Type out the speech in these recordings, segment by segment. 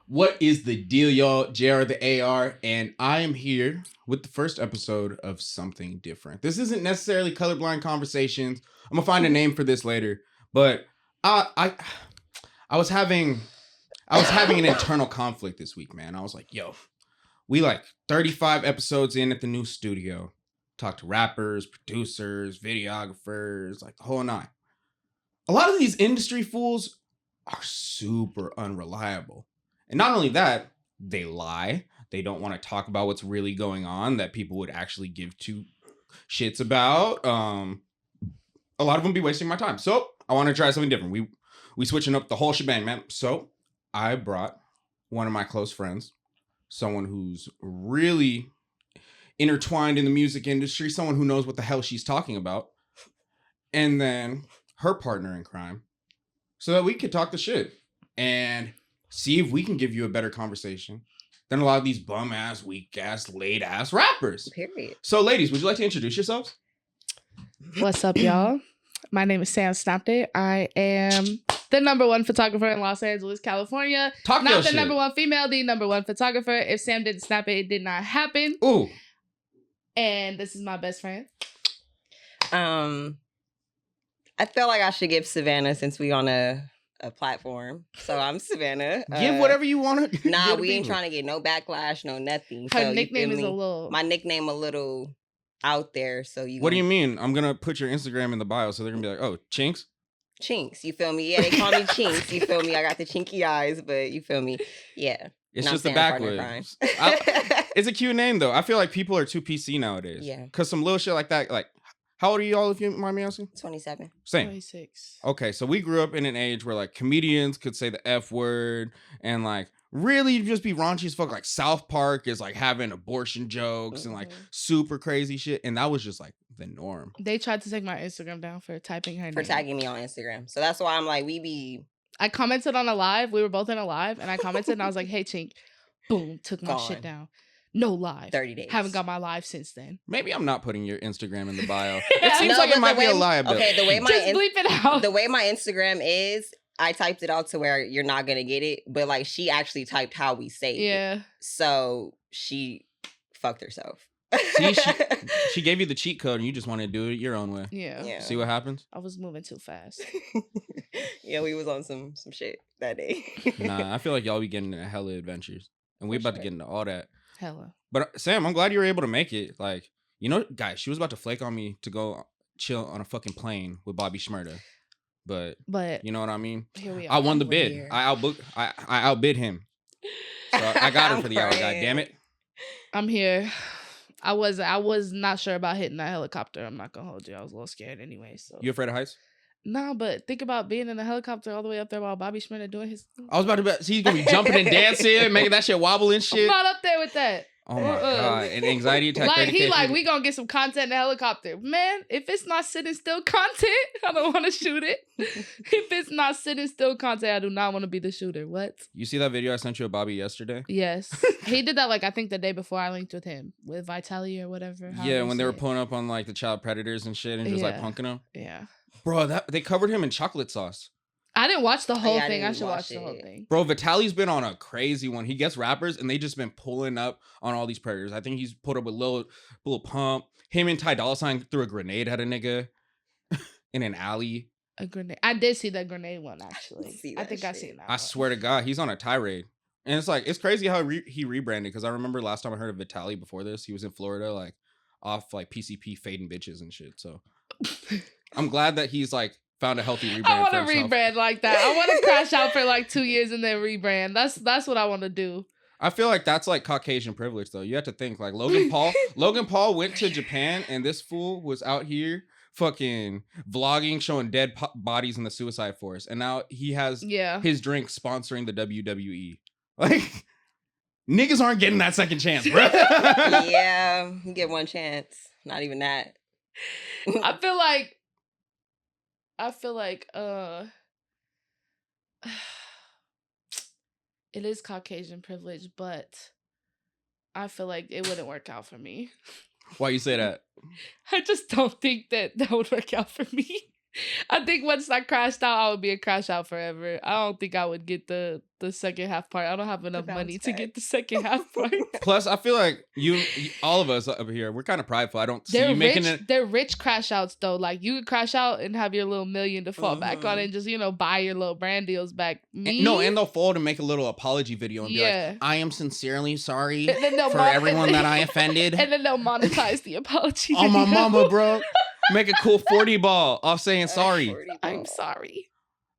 What is the deal, y'all? JR the AR, and I am here with the first episode of Something Different. This isn't necessarily colorblind conversations. I'm gonna find a name for this later, but I was having an internal conflict this week, man. I was like, yo, we like 35 episodes in at the new studio. Talked to rappers, producers, videographers, like the whole nine. A lot of these industry fools are super unreliable. And not only that, they lie. They don't want to talk about what's really going on that people would actually give two shits about. A lot of them be wasting my time. So I want to try something different. We switching up the whole shebang, man. So I brought one of my close friends, someone who's really intertwined in the music industry, someone who knows what the hell she's talking about, and then her partner in crime, so that we could talk the shit and see if we can give you a better conversation than a lot of these bum ass, weak ass, late ass rappers. Period. So, ladies, would you like to introduce yourselves? What's up, y'all? My name is Sam Snapday. I am the #1 photographer in Los Angeles, California. Talk Not your the shit. #1 female, the #1 photographer. If Sam didn't snap it, it did not happen. Ooh. And this is my best friend. I feel like I should give Savannah since we on a platform. So I'm Savannah. Give whatever you want to. Nah, we ain't trying to get no backlash, no nothing. Her so nickname is me? a little... My nickname a little out there. So What do you mean? I'm going to put your Instagram in the bio so they're going to be like, oh, Chnx? Chnx, you feel me? Yeah, they call me Chnx. You feel me? I got the chinky eyes, but you feel me? Yeah. It's just the backwards. It's a cute name, though. I feel like people are too PC nowadays. Yeah. Because some little shit like that, like, how old are you all, if you mind me asking? 27. Same. 26. Okay, so we grew up in an age where, like, comedians could say the F word and, like, really just be raunchy as fuck. Like, South Park is, like, having abortion jokes and, like, super crazy shit. And that was just, like, the norm. They tried to take my Instagram down for typing her name. For tagging me on Instagram. So that's why I'm like, I commented on a live. We were both in a live. And I commented and I was like, hey, Chink. Boom. Took my Gone. shit down. No live. 30 days. Haven't got my live since then. Maybe I'm not putting your Instagram in the bio. It seems No, like it but might the be a way- liability. Okay, the way my Just bleep it out. the way my Instagram is, I typed it out to where you're not gonna get it, but like she actually typed how we say it. Yeah. So she fucked herself. See, she gave you the cheat code and you just want to do it your own way. Yeah. Yeah. See what happens? I was moving too fast. Yeah, we was on some shit that day. Nah, I feel like y'all be getting into hella adventures. And we For about to sure. get into all that. Hella. But Sam, I'm glad you were able to make it. Like, you know, guys, she was about to flake on me to go chill on a fucking plane with Bobby Shmurda. But you know what I mean? Here we are. I won the We're bid. here. I outbid him. So I got her I'm for the hour, god crying. damn it. I'm here. I was not sure about hitting that helicopter. I'm not gonna hold you. I was a little scared anyway. So You afraid of heights? no, but think about being in a helicopter all the way up there while Bobby Schmidt doing his. I was about to bet he's gonna be jumping and dancing, making that shit wobble and I'm shit. not up there with that. Oh my god. An anxiety attack. Like 30K he like for- we gonna get some content in the helicopter. Man, if it's not sitting still content, I don't want to shoot it. If it's not sitting still content, I do not want to be the shooter. What? You see that video I sent you of Bobby yesterday? Yes, he did that. Like I think the day before I linked with him with Vitaly or whatever. Yeah, when they were pulling up on like the child predators and shit and just like Yeah. punking them. Yeah, Bro, that they covered him in chocolate sauce. I didn't watch the whole Yeah, I thing. I didn't should watch watch the whole it. thing. Bro, Vitaly's been on a crazy one. He gets rappers and they just been pulling up on all these predators. I think he's put up with Lil Pump. Him and Ty Dolla $ign threw a grenade at a nigga in an alley. A grenade. I did see that grenade one actually. See I that think I shit. seen that. I one. swear to God, he's on a tirade. And it's like, it's crazy how he rebranded. Because I remember last time I heard of Vitaly before this, he was in Florida, like off like PCP fading bitches and shit. So I'm glad that he's like found a healthy rebrand. I want for to himself. rebrand like that. I want to crash out for like 2 years and then rebrand. That's what I want to do. I feel like that's like Caucasian privilege, though. You have to think like Logan Paul went to Japan, and this fool was out here fucking vlogging, showing dead bodies in the suicide forest, and now he has Yeah. his drink sponsoring the WWE. Like niggas aren't getting that second chance, bro. Yeah, you get one chance. Not even that. I feel like it is Caucasian privilege, but I feel like it wouldn't work out for me. Why you say that? I just don't think that would work out for me. I think once I crashed out, I would be a crash out forever. I don't think I would get the second half part. I don't have enough money bounce to back. get the second half part. Plus, I feel like all of us over here, we're kind of prideful. I don't see They're you making rich. it. They're rich crash outs though. Like you could crash out and have your little million to fall back on, and just buy your little brand deals back. Me, No, and they'll fold and make a little apology video and be Yeah. like, "I am sincerely sorry And then they'll for mon- everyone that I offended." and then they'll monetize the apology. Oh my video. mama, bro. Make a cool 40 ball off saying sorry. 40 I'm balls. sorry.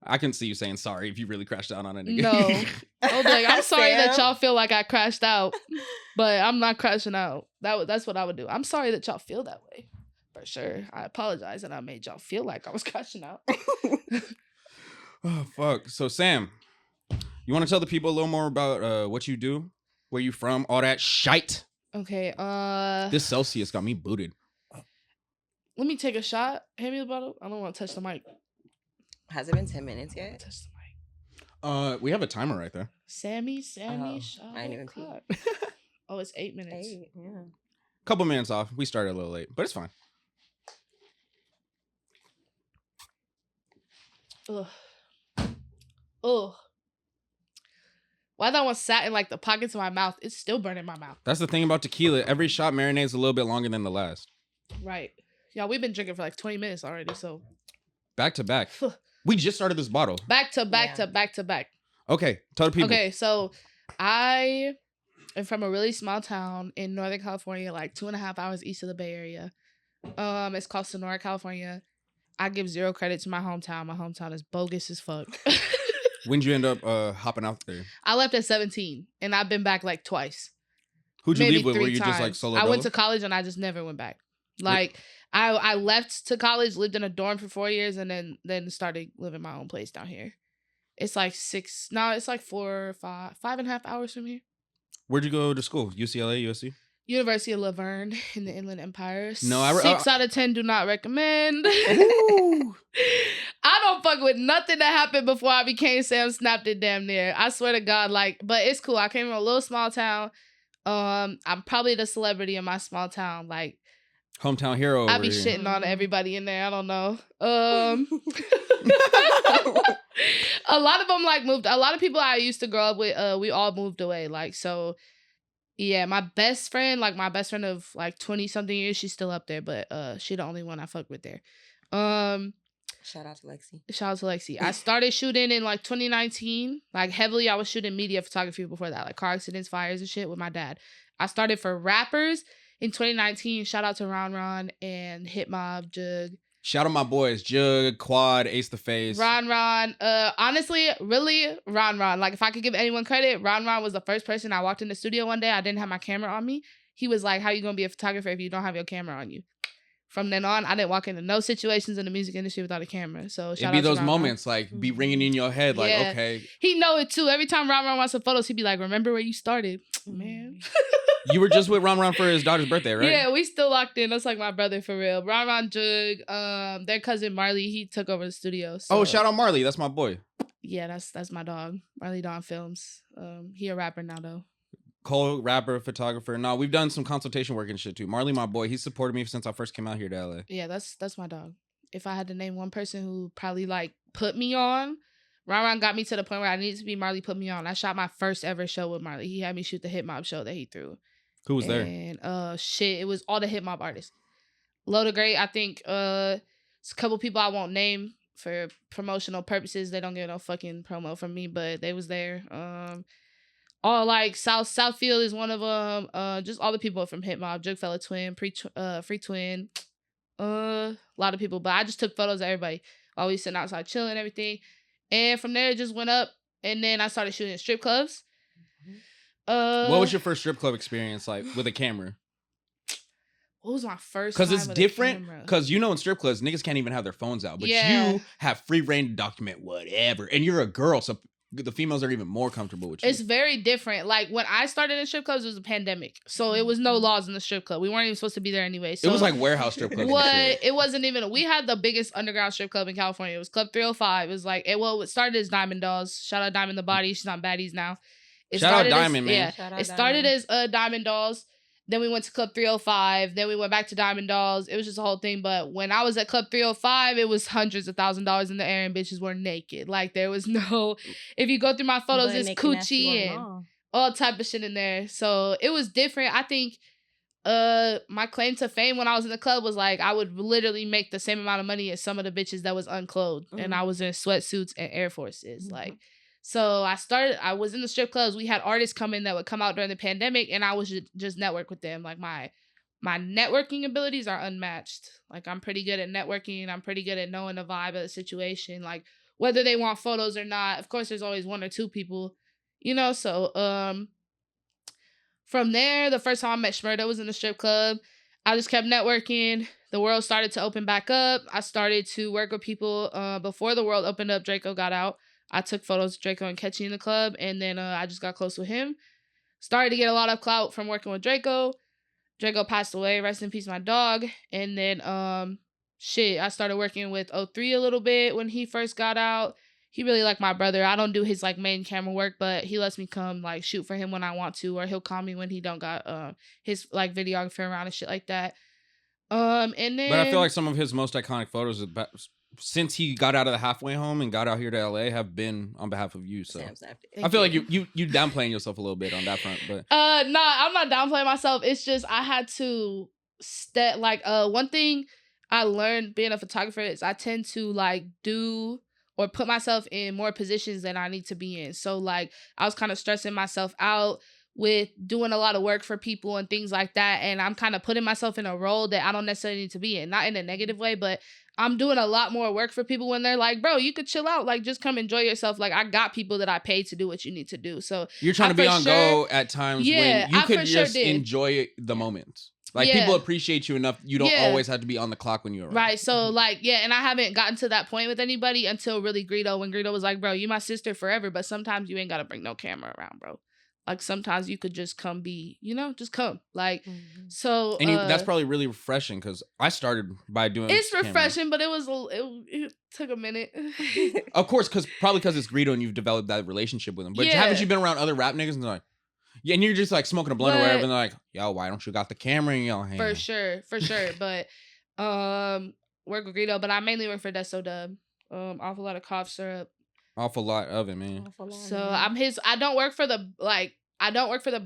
I can see you saying sorry if you really crashed out on a nigga. No. I'll be like, I'm sorry that Sam. y'all feel like I crashed out, but I'm not crashing out. That's what I would do. I'm sorry that y'all feel that way. For sure. I apologize that I made y'all feel like I was crashing out. Oh, fuck. So, Sam, you want to tell the people a little more about what you do, where you from, all that shite? Okay. This Celsius got me booted. Let me take a shot. Hand me the bottle. I don't want to touch the mic. Has it been 10 minutes yet? Touch the mic. We have a timer right there. Sammy, Oh, shot. I ain't even pee. Oh, it's 8 minutes. Hey, yeah. Couple minutes off. We started a little late, but it's fine. Ugh. Ugh. Why that one sat in like the pockets of my mouth? It's still burning my mouth. That's the thing about tequila. Every shot marinates a little bit longer than the last. Right. Yeah, we've been drinking for like 20 minutes already, so Back to back. We just started this bottle. back to back Yeah. to back to back. Okay, tell the people. Okay, so I am from a really small town in Northern California, like 2.5 hours east of the Bay Area. It's called Sonora, California. I give zero credit to my hometown. My hometown is bogus as fuck. When'd you end up hopping out there? I left at 17, and I've been back like twice. Who'd you maybe leave with? Were 3 you just like times. solo? I went dolo? to college and I just never went back. Like I left to college, lived in a dorm for 4 years, and then started living my own place down here. It's like 4 or 5.5 hours from here. Where'd you go to school? UCLA, USC? University of Laverne in the Inland Empire. No, 6 out of 10 do not recommend. Ooh. I don't fuck with nothing that happened before I became Sam Snapped It damn near. I swear to God, like, but it's cool. I came from a little small town. I'm probably the celebrity in my small town. Like, Hometown hero. I over be here. shitting on everybody in there. I don't know. A lot of them like moved. A lot of people I used to grow up with, we all moved away. Like, so yeah, my best friend of like 20 something years, she's still up there, but she the only one I fuck with there. Shout out to Lexi. Shout out to Lexi. I started shooting in like 2019. Like heavily, I was shooting media photography before that, like car accidents, fires, and shit with my dad. I started for rappers in 2019. Shout out to Ron and Hit Mob, Jug. Shout out my boys, Jug, Quad, Ace the Face. Ron. Honestly, really, Ron. Like if I could give anyone credit, Ron was the first person I walked in the studio one day. I didn't have my camera on me. He was like, "How you gonna be a photographer if you don't have your camera on you?" From then on, I didn't walk into no situations in the music industry without a camera. So shout It'd out be to those Ron. moments like be ringing in your head like, Yeah. okay, He know it too. Every time Ron wants some photos, he'd be like, "Remember where you started, man." you were just with Ron for his daughter's birthday, right? Yeah, we still locked in. That's like my brother for real. Ron Jug, their cousin Marley, he took over the studio. So. Oh, shout out Marley. That's my boy. Yeah, that's my dog. Marley Dawn Films. He a rapper now though. Cole, rapper, photographer. No, we've done some consultation work and shit too. Marley, my boy, he supported me since I first came out here to LA. Yeah, that's my dog. If I had to name one person who probably like put me on, Ron got me to the point where I needed to be. Marley put me on. I shot my first ever show with Marley. He had me shoot the Hip Mob show that he threw. Who was there? And it was all the Hip Mob artists. Load of Great, I think it's a couple people I won't name for promotional purposes. They don't get no fucking promo from me, but they was there. All like Southfield is one of them. Just all the people from Hip Mob, Jugfella Twin, Free Twin, a lot of people. But I just took photos of everybody while we sitting outside chilling and everything. And from there it just went up. And then I started shooting at strip clubs. What was your first strip club experience like with a camera? What was my first? Because it's time with a different. camera? Because you know in strip clubs niggas can't even have their phones out, but Yeah. you have free reign to document whatever, and you're a girl, so the females are even more comfortable with you. It's very different. Like when I started in strip clubs, it was a pandemic, so it was no laws in the strip club. We weren't even supposed to be there anyway. So it was like warehouse strip clubs. and what? shit. It wasn't even. We had the biggest underground strip club in California. It was Club 305. It was like it started as Diamond Dolls. Shout out Diamond the Body. She's on Baddies now. It Shout out started as- Diamond, man. Yeah, Shout out it started Diamond. as Diamond Dolls. Then we went to Club 305. Then we went back to Diamond Dolls. It was just a whole thing. But when I was at Club 305, it was hundreds of $1,000s in the air and bitches were naked. Like there was no, if you go through my photos, it's coochie and all type of shit in there. So it was different. I think my claim to fame when I was in the club was like I would literally make the same amount of money as some of the bitches that was unclothed. And I was in sweatsuits and Air Forces. Like, so I was in the strip clubs. We had artists come in that would come out during the pandemic and I was just network with them. Like my networking abilities are unmatched. Like I'm pretty good at networking. I'm pretty good at knowing the vibe of the situation. Like whether they want photos or not. Of course, there's always one or two people, you know? So, from there, the first time I met Shmurda was in the strip club. I just kept networking. The world started to open back up. I started to work with people before the world opened up. Draco got out. I took photos of Draco and Ketchy in the club, and then I just got close with him. Started to get a lot of clout from working with Draco. Draco passed away. Rest in peace, my dog. And then, I started working with O3 a little bit when he first got out. He really like my brother. I don't do his like main camera work, but he lets me come like shoot for him when I want to, or he'll call me when he don't got his like videographer around and shit like that. And then, but I feel like some of his most iconic photos since he got out of the halfway home and got out here to LA have been on behalf of you. So I feel like you downplaying yourself a little bit on that front, but nah, I'm not downplaying myself. It's just I had to one thing I learned being a photographer is I tend to like do or put myself in more positions than I need to be in. So like I was kind of stressing myself out with doing a lot of work for people and things like that. And I'm kind of putting myself in a role that I don't necessarily need to be in. Not in a negative way, but I'm doing a lot more work for people when they're like, bro, you could chill out. Like just come enjoy yourself. Like I got people that I paid to do what you need to do. So you're trying to be on go at times when you could just enjoy the moment. Like people appreciate you enough. You don't always have to be on the clock when you're around. Right. So like, and I haven't gotten to that point with anybody until really Greedo, when Greedo was like, bro, you my sister forever, but sometimes you ain't got to bring no camera around, bro. Like sometimes you could just come be, just come. Like, so. And that's probably really refreshing because I started by doing it's refreshing, but it took a minute. Of course, because it's Greedo and you've developed that relationship with him. But haven't you been around other rap niggas and they're like, yeah, and you're just like smoking a blunt or whatever, and they're like, yo, why don't you got the camera in your hand? For sure. But work with Greedo, but I mainly work for Desto Dub. Awful lot of cough syrup. Awful lot of it, man. So I don't work for the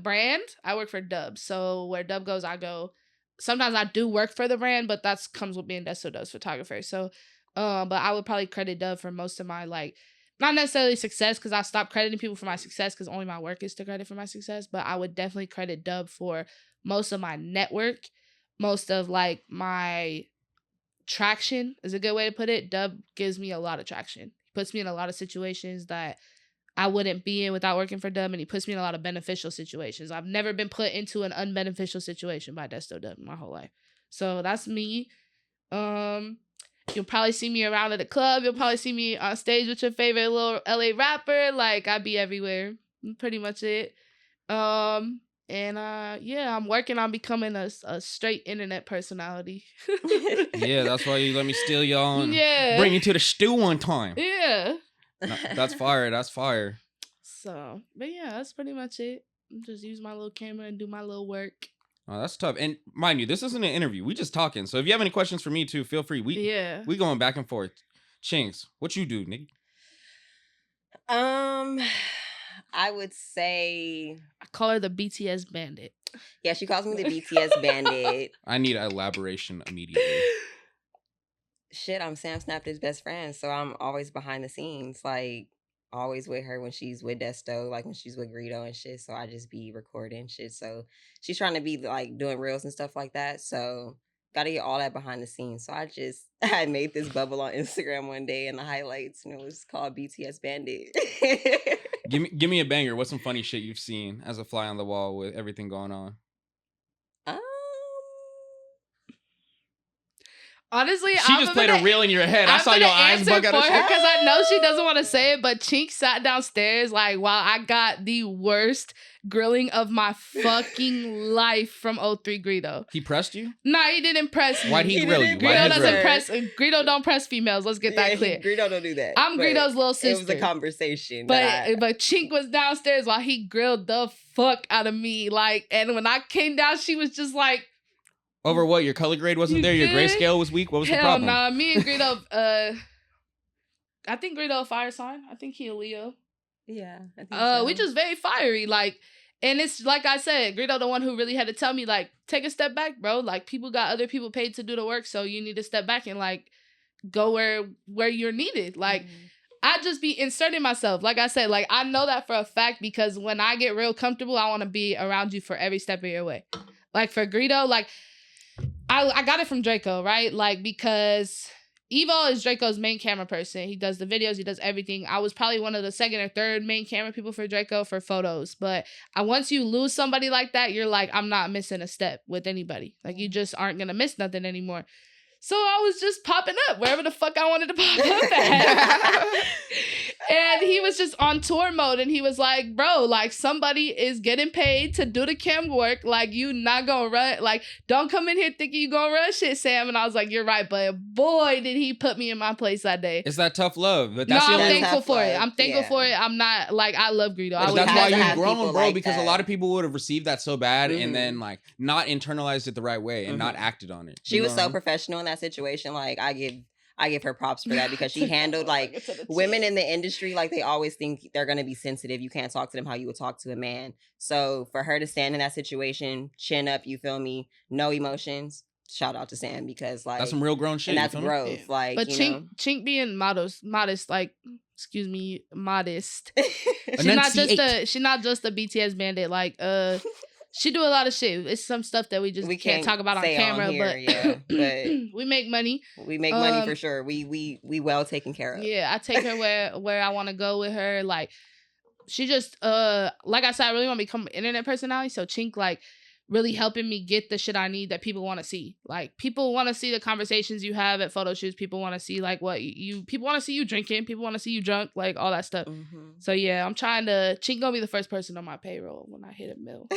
brand. I work for Dub. So where Dub goes, I go. Sometimes I do work for the brand, but that comes with being Desto Dub's photographer. So but I would probably credit Dub for most of my like, not necessarily success, because I stopped crediting people for my success because only my work is to credit for my success. But I would definitely credit Dub for most of my network, most of like my traction is a good way to put it. Dub gives me a lot of traction. He puts me in a lot of situations that I wouldn't be in without working for Dub, and he puts me in a lot of beneficial situations. I've never been put into an unbeneficial situation by Desto Dub in my whole life. So that's me. You'll probably see me around at the club. You'll probably see me on stage with your favorite little LA rapper. Like, I'd be everywhere. Pretty much it. I'm working on becoming a straight internet personality. Yeah, that's why you let me steal y'all and bring you to the stew one time. Yeah. No, that's fire. That's fire. So, but yeah, that's pretty much it. Just use my little camera and do my little work. Oh, that's tough. And mind you, this isn't an interview. We just talking. So if you have any questions for me too, feel free. We going back and forth. Chnx, what you do, nigga? I would say I call her the BTS bandit. Yeah, she calls me the BTS bandit. I need elaboration immediately. Shit, I'm Sam Snap's best friend, so I'm always behind the scenes, like always with her when she's with Desto, like when she's with Greedo and shit. So I just be recording shit. So she's trying to be like doing reels and stuff like that. So got to get all that behind the scenes. So I made this bubble on Instagram one day in the highlights, and it was called BTS Bandit. Give me a banger. What's some funny shit you've seen as a fly on the wall with everything going on? Honestly, She just played a reel in your head. I saw your eyes bug out of shit. because I know she doesn't want to say it, but Chnx sat downstairs like while I got the worst grilling of my fucking life from 03 Greedo. He pressed you? Nah, he didn't press me. Why'd he grill you? Greedo doesn't press. Greedo don't press females. Let's get that clear. Greedo don't do that. I'm Greedo's little sister. It was a conversation. But Chnx was downstairs while he grilled the fuck out of me. Like, and when I came down, she was just like, over what? Your color grade wasn't there? Your grayscale was weak? What was the hell problem? nah. Me and Greedo, I think Greedo a fire sign. I think he a Leo. Yeah. I think so. We just very fiery. Like, and it's like I said, Greedo the one who really had to tell me, like, take a step back, bro. Like, people got other people paid to do the work, so you need to step back and, like, go where you're needed. Like, I just be inserting myself. Like I said, like, I know that for a fact because when I get real comfortable, I want to be around you for every step of your way. Like, for Greedo, like, I got it from Draco, right? Like, because Evo is Draco's main camera person. He does the videos. He does everything. I was probably one of the second or third main camera people for Draco for photos. But once you lose somebody like that, you're like, I'm not missing a step with anybody. Like, you just aren't going to miss nothing anymore. So I was just popping up wherever the fuck I wanted to pop up at. And he was just on tour mode. And he was like, bro, like, somebody is getting paid to do the cam work. Like, you not gonna run. Like, don't come in here thinking you gonna run shit, Sam. And I was like, you're right. But boy, did he put me in my place that day. It's that tough love. But that's no, the I'm only... thankful for it. I'm thankful for it. I'm not, like, I love Greedo. That's why you've grown, bro, like because that. a lot of people would have received that so bad and then, like, not internalized it the right way and not acted on it. She was so professional in that situation. Like, I give her props for that because she handled like women in the industry. Like, they always think they're going to be sensitive. You can't talk to them how you would talk to a man. So for her to stand in that situation, chin up, you feel me? No emotions. Shout out to Sam because, like, that's some real grown shit. And that's growth. Yeah. Like, but Chnx being modest, like, excuse me, modest. She's not just a BTS bandit. Like, she do a lot of shit. It's some stuff that we can't talk about on camera, but we make money. We make money for sure. We well taken care of. Yeah, I take her where I want to go with her. Like, she just like I said, I really want to become an internet personality. So Chnx, like, really helping me get the shit I need that people want to see. Like, people want to see the conversations you have at photo shoots. People want to see, like, people want to see you drinking. People want to see you drunk, like, all that stuff. So yeah, I'm trying to, Chnx gonna be the first person on my payroll when I hit a mill.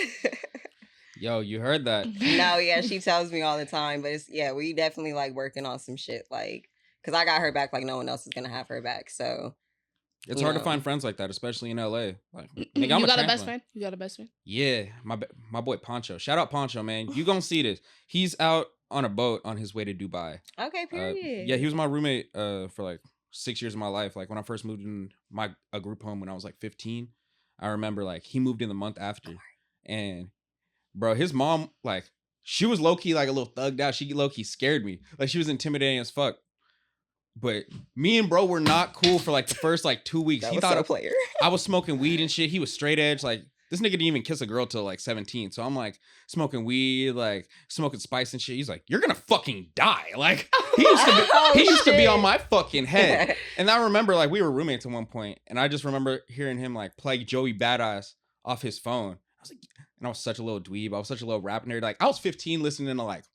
Yo, you heard that. No, yeah, she tells me all the time, but it's, yeah, we definitely like working on some shit, like, because I got her back like no one else is gonna have her back, so. It's hard to find friends like that, especially in LA. Like, you got a best friend? You got a best friend? Yeah, my boy Poncho. Shout out Poncho, man. You gonna see this. He's out on a boat on his way to Dubai. Okay, period. Yeah, he was my roommate for like 6 years of my life. Like, when I first moved in a group home when I was like 15, I remember, like, he moved in the month after. And bro, his mom, like, she was low-key like a little thugged out. She low-key scared me. Like, she was intimidating as fuck. But me and bro were not cool for like the first like 2 weeks. He thought a player. I was smoking weed and shit. He was straight edge. Like, this nigga didn't even kiss a girl till like 17. So I'm like smoking weed, like smoking spice and shit. He's like, you're gonna fucking die. Like, he used to be on my fucking head. And I remember, like, we were roommates at one point, and I just remember hearing him like play Joey Badass off his phone. I was like, and I was such a little dweeb. I was such a little rap nerd. Like, I was 15 listening to like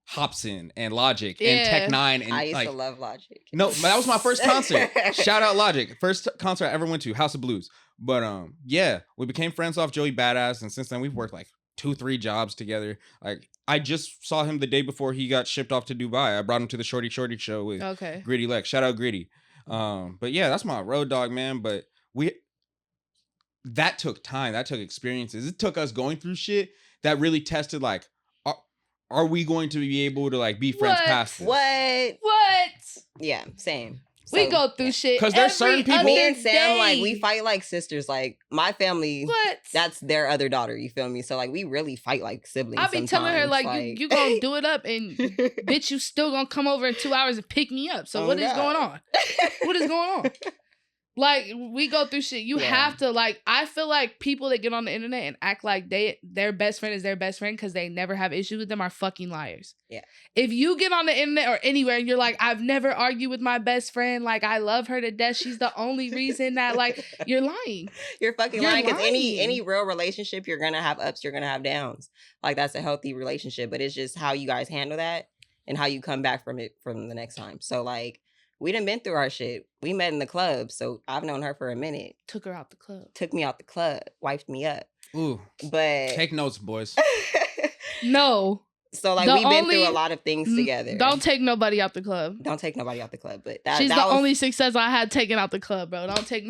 Hobson and Logic and Tech Nine, and I used like, to love Logic. No, but that was my first concert. Shout out Logic. First concert I ever went to, House of Blues. But yeah, we became friends off Joey Badass, and since then we've worked like 2-3 jobs together. Like, I just saw him the day before he got shipped off to Dubai. I brought him to the Shorty show with Gritty Lex. Shout out Gritty. But yeah, that's my road dog, man. But that took time. That took experiences. It took us going through shit that really tested, like, are we going to be able to like be friends past this? What? Yeah, same. So, we go through shit because there's certain people. Me and Sam, like, we fight like sisters. Like, my family, that's their other daughter. You feel me? So like, we really fight like siblings. I be telling her like you gonna do it up, and bitch, you still gonna come over in 2 hours and pick me up. So what is going on? What is going on? Like, we go through shit. You have to, like, I feel like people that get on the internet and act like their best friend is their best friend because they never have issues with them are fucking liars. Yeah. If you get on the internet or anywhere and you're like, I've never argued with my best friend, like, I love her to death, she's the only reason that, like, you're lying. You're fucking lying, because any real relationship, you're gonna have ups, you're gonna have downs. Like, that's a healthy relationship, but it's just how you guys handle that. and how you come back from it from the next time. So like we done been through our shit. We met in the club, so I've known her for a minute. Took her out the club. Took me out the club, wiped me up. Ooh, but take notes, boys. No. So like we've been through a lot of things together. Don't take nobody out the club. Don't take nobody out the club. But she's the only success I had taken out the club, bro. Don't take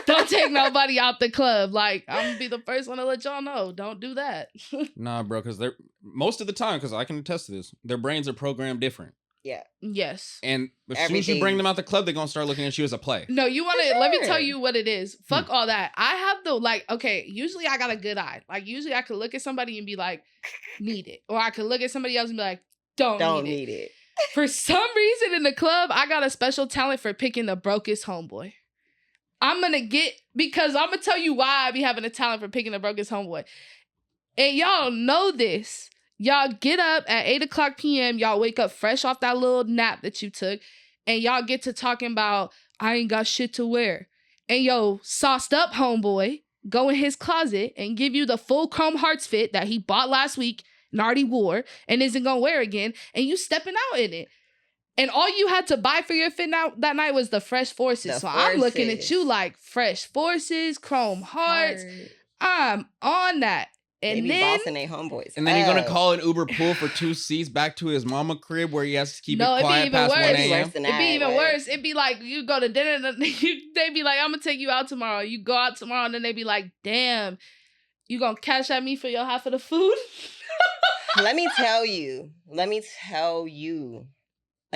don't take nobody out the club. Like, I'm gonna be the first one to let y'all know. Don't do that. Nah, bro, because they're most of the time, because I can attest to this, their brains are programmed different. Yeah. Yes. And as soon as you bring them out the club, they're gonna start looking at you as a play. No, you want to let me tell you what it is. Fuck all that. I have the like, okay, usually I got a good eye. Like usually I could look at somebody and be like, need it. Or I could look at somebody else and be like, don't need it. For some reason in the club, I got a special talent for picking the brokest homeboy. Because I'm gonna tell you why I be having a talent for picking the brokest homeboy. And y'all know this. Y'all get up at 8:00 p.m. Y'all wake up fresh off that little nap that you took. And y'all get to talking about, I ain't got shit to wear. And yo, sauced up homeboy, go in his closet and give you the full Chrome Hearts fit that he bought last week and already wore and isn't gonna wear again. And you stepping out in it. And all you had to buy for your fit that night was the Fresh Forces. I'm looking at you like Fresh Forces, Chrome Hearts. I'm on that. And they be then bossing they homeboys. And then you're gonna call an Uber pool for 2 seats back to his mama crib where he has to keep it quiet past 1 a.m. It'd be even worse. It'd be like you go to dinner and they be like, I'm gonna take you out tomorrow. You go out tomorrow and then they be like, damn, you gonna cash at me for your half of the food? Let me tell you. A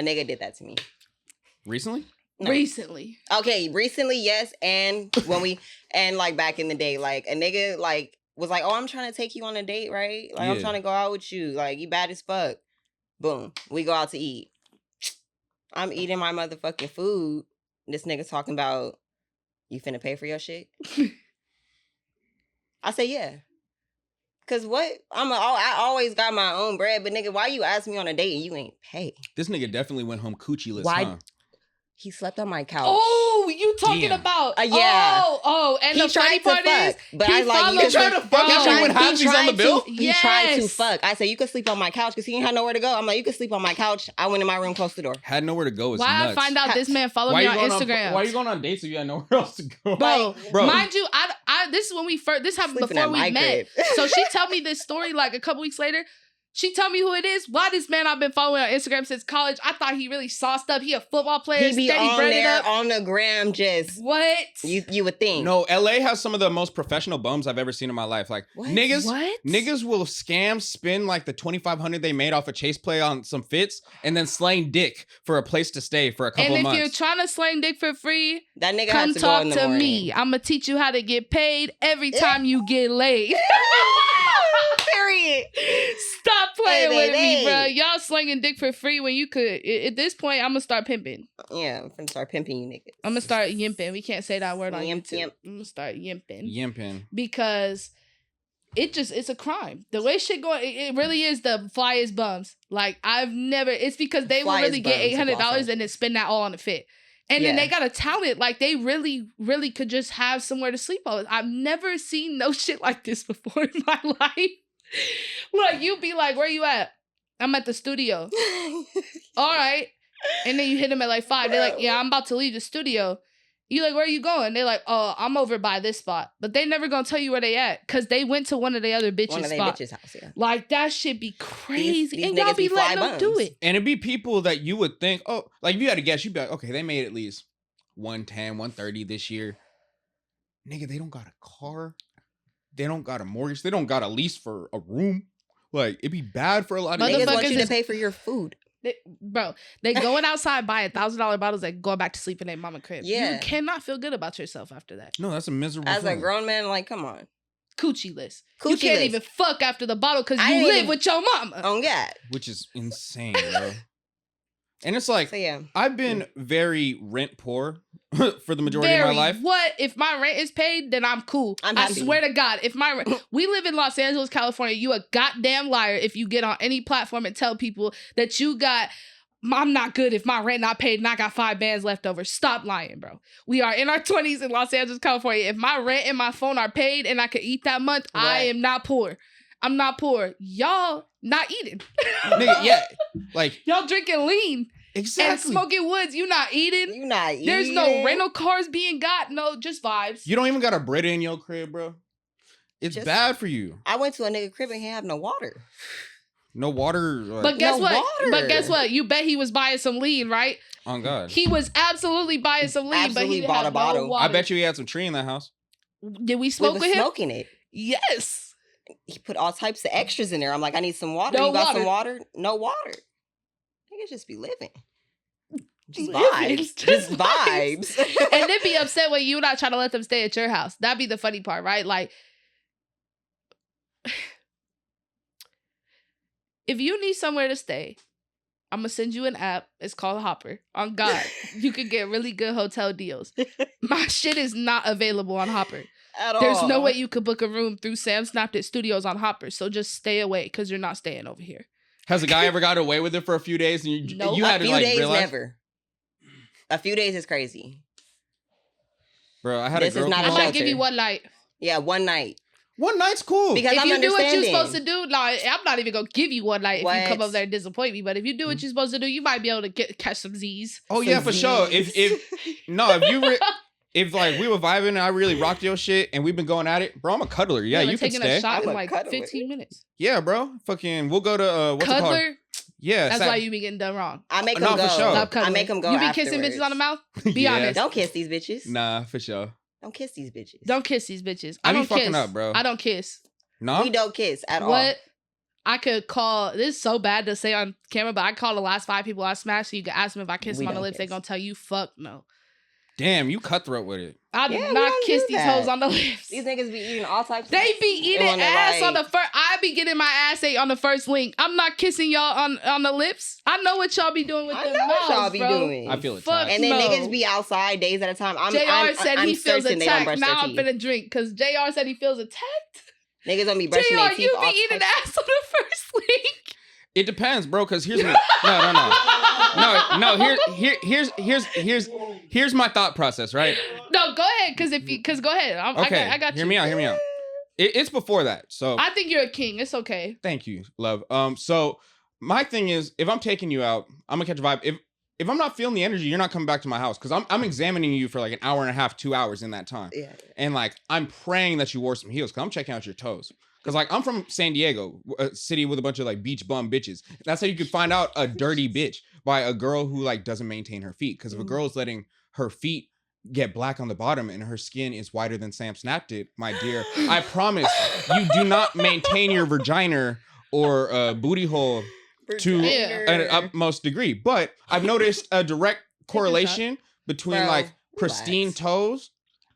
nigga did that to me. Recently? No. Recently. Okay, recently, yes. And and like back in the day, like a nigga like was like, oh, I'm trying to take you on a date, right? Like, I'm trying to go out with you. Like, you bad as fuck. Boom. We go out to eat. I'm eating my motherfucking food. This nigga talking about, you finna pay for your shit? I say, yeah. Cause what? I always got my own bread, but nigga, why you ask me on a date and you ain't pay? This nigga definitely went home coochie-less, huh? He slept on my couch. Oh, you talking about? Yeah. Oh, and he the funny part is, but I like you trying to fuck him with half on the bill. He tried to fuck. I said you could sleep on my couch because he ain't had nowhere to go. I'm like, you could sleep on my couch. I went in my room, closed the door. Had nowhere to go. Is why nuts. I find out this man followed me on Instagram? Why are you going on dates if you had nowhere else to go? Bro, mind you, this is when this happened before we met. So she told me this story like a couple weeks later. She told me who it is. Why this man I've been following on Instagram since college? I thought he really sauced up. He a football player. He be on there on the gram just. What? You would think. No, LA has some of the most professional bums I've ever seen in my life. Like niggas will spend like the $2,500 they made off a chase play on some fits and then slang dick for a place to stay for a couple months. And if you're trying to slang dick for free, that nigga come has to talk go in the to morning. me. I'm gonna teach you how to get paid every time you get laid. Period. Stop playing with me, bro. Y'all slinging dick for free when you could. At this point, I'm gonna start pimping. Yeah, I'm gonna start pimping you niggas. I'm gonna start yimping. We can't say that word on YouTube. Yimp. I'm gonna start yimping. Yimping. Because it's a crime. The way shit going, it really is the flyest bums. Like, it's because they will really get $800 and then spend that all on the fit. And then they got a talent. Like, they really, really could just have somewhere to sleep all. I've never seen no shit like this before in my life. Like, you be like, where you at? I'm at the studio. All right. And then you hit them at like 5. They're like, yeah, I'm about to leave the studio. You like, where are you going? They're like, oh, I'm over by this spot. But they never gonna tell you where they at. Because they went to one of the other bitches' spots. Bitches' house, yeah. Like, that shit be crazy. These and y'all be letting them do it. And it'd be people that you would think, oh, like if you had to guess, you'd be like, okay, they made at least 110, 130 this year. Nigga, they don't got a car. They don't got a mortgage. They don't got a lease for a room. Like, it'd be bad for a lot of niggas want you to pay for your food. They going outside buying $1,000 bottles and going back to sleep in their mama crib. Yeah. You cannot feel good about yourself after that. No, that's a miserable As feeling. a grown man, like, come on. Coochie list. You can't even fuck after the bottle because you live with your mama. Oh, God. Which is insane, bro. And it's like, So, yeah. I've been very rent poor for the majority of my life. What? If my rent is paid, then I'm cool. I swear to God. If my rent... We live in Los Angeles, California. You a goddamn liar if you get on any platform and tell people that you got... I'm not good if my rent not paid and I got 5 bands left over. Stop lying, bro. We are in our 20s in Los Angeles, California. If my rent and my phone are paid and I can eat that month, I am not poor. I'm not poor. Y'all not eating. Nigga, yeah. Like Y'all drinking lean exactly. and smoking woods. You not eating. You not eating. There's no rental cars being got. No, just vibes. You don't even got a Brita in your crib, bro. It's Just- bad for you. I went to a nigga crib and he have no water. No water. But guess No what? water. But guess what? You bet he was buying some lean, right? on God. He was absolutely buying some lean, but he Absolutely bought had a bottle. no water. I bet you he had some tree in that house. Did we smoke We with was him? smoking it. Yes. He put all types of extras in there. I'm like, I need some water. No You got water. some water? No water. Niggas just be living. Just Living. vibes. Just vibes. And then be upset when you not trying to let them stay at your house. That'd be the funny part, right? Like, if you need somewhere to stay, I'm gonna send you an app. It's called Hopper. On God, you can get really good hotel deals. My shit is not available on Hopper. At all. There's no way you could book a room through Sam Snapped It Studios on Hopper. So just stay away because you're not staying over here. Has a guy ever got away with it for a few days and you Nope. you A had to few like days, realize? never. A few days is crazy. Bro, I had This a is girl. not I a come might out- give shelter. you one night. Yeah, one night. One night's cool. Because If I'm you do what you're understanding. supposed to do, like, I'm not even gonna give you one night if you come What? over there and disappoint me. But if you do what you're supposed to do, you might be able to catch some Z's. Oh yeah, for sure. If if like we were vibing and I really rocked your shit and we've been going at it, bro, I'm a cuddler. Yeah, we're you can taking stay. a shot I'm in a like cuddler. 15 minutes. Yeah, bro. Fucking, we'll go to what's it called? Cuddler, Yeah, that's why you be getting done wrong. I make No, them for go. sure. Stop cuddling. I make them go. You be kissing afterwards. bitches on the mouth? Be Yeah. honest. Don't kiss these bitches. Nah, for sure. Don't kiss these bitches. Don't kiss these bitches. I I be don't fucking kiss. up, bro. I don't kiss. No, We don't kiss at all. What? I could call. This is so bad to say on camera, but I call the last 5 people I smashed. So you can ask them if I kiss We them on the don't lips. They kiss. gonna tell you fuck no. damn, you cutthroat with it. I do Yeah, we not don't kiss do these that. hoes on the lips. These niggas be eating all types. They be eating on the ass on right. the first. I be getting my ass ate on the first link. I'm not kissing y'all on the lips. I know what y'all be doing with I them know mouths, what y'all be bro. doing. I feel it. Fuck And then no. niggas be outside days at a time. JR said he feels certain they don't attacked. brush Now I'm their teeth. finna drink because JR said he feels attacked. Niggas don't be brushing JR, their teeth. you all be eating types. ass on the first link. It depends, bro. Because here's me. No. Here's my thought process, right? No, go ahead, because go ahead. Okay, I got you. Hear me out. It's before that, so I think you're a king. It's okay. thank you, love. So my thing is, if I'm taking you out, I'm gonna catch a vibe. If I'm not feeling the energy, you're not coming back to my house because I'm examining you for like an hour and a half, 2 hours in that time, Yeah. and like I'm praying that you wore some heels because I'm checking out your toes. Because like I'm from San Diego, a city with a bunch of like beach bum bitches. That's how you could find out a dirty bitch by a girl who like doesn't maintain her feet. Because if a girl's letting her feet get black on the bottom and her skin is whiter than Sam Snapped It, my dear, I promise you do not maintain your vagina or booty hole to an utmost degree. But I've noticed a direct correlation between Bro, like pristine relax. toes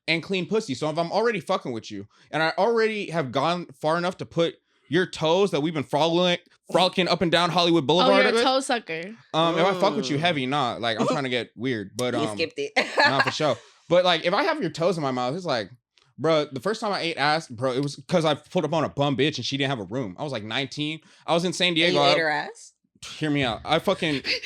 and clean pussy. So if I'm already fucking with you and I already have gone far enough to put your toes that we've been frolicking up and down Hollywood Oh, Boulevard you're a with, toe sucker. if I fuck with you heavy, nah, like I'm trying to get weird, but You skipped it. nah, for sure. But like if I have your toes in my mouth, it's like, bro, the first time I ate ass, bro, it was because I pulled up on a bum bitch and she didn't have a room. I was like 19. I was in San And Diego. you ate her ass? Hear me out. I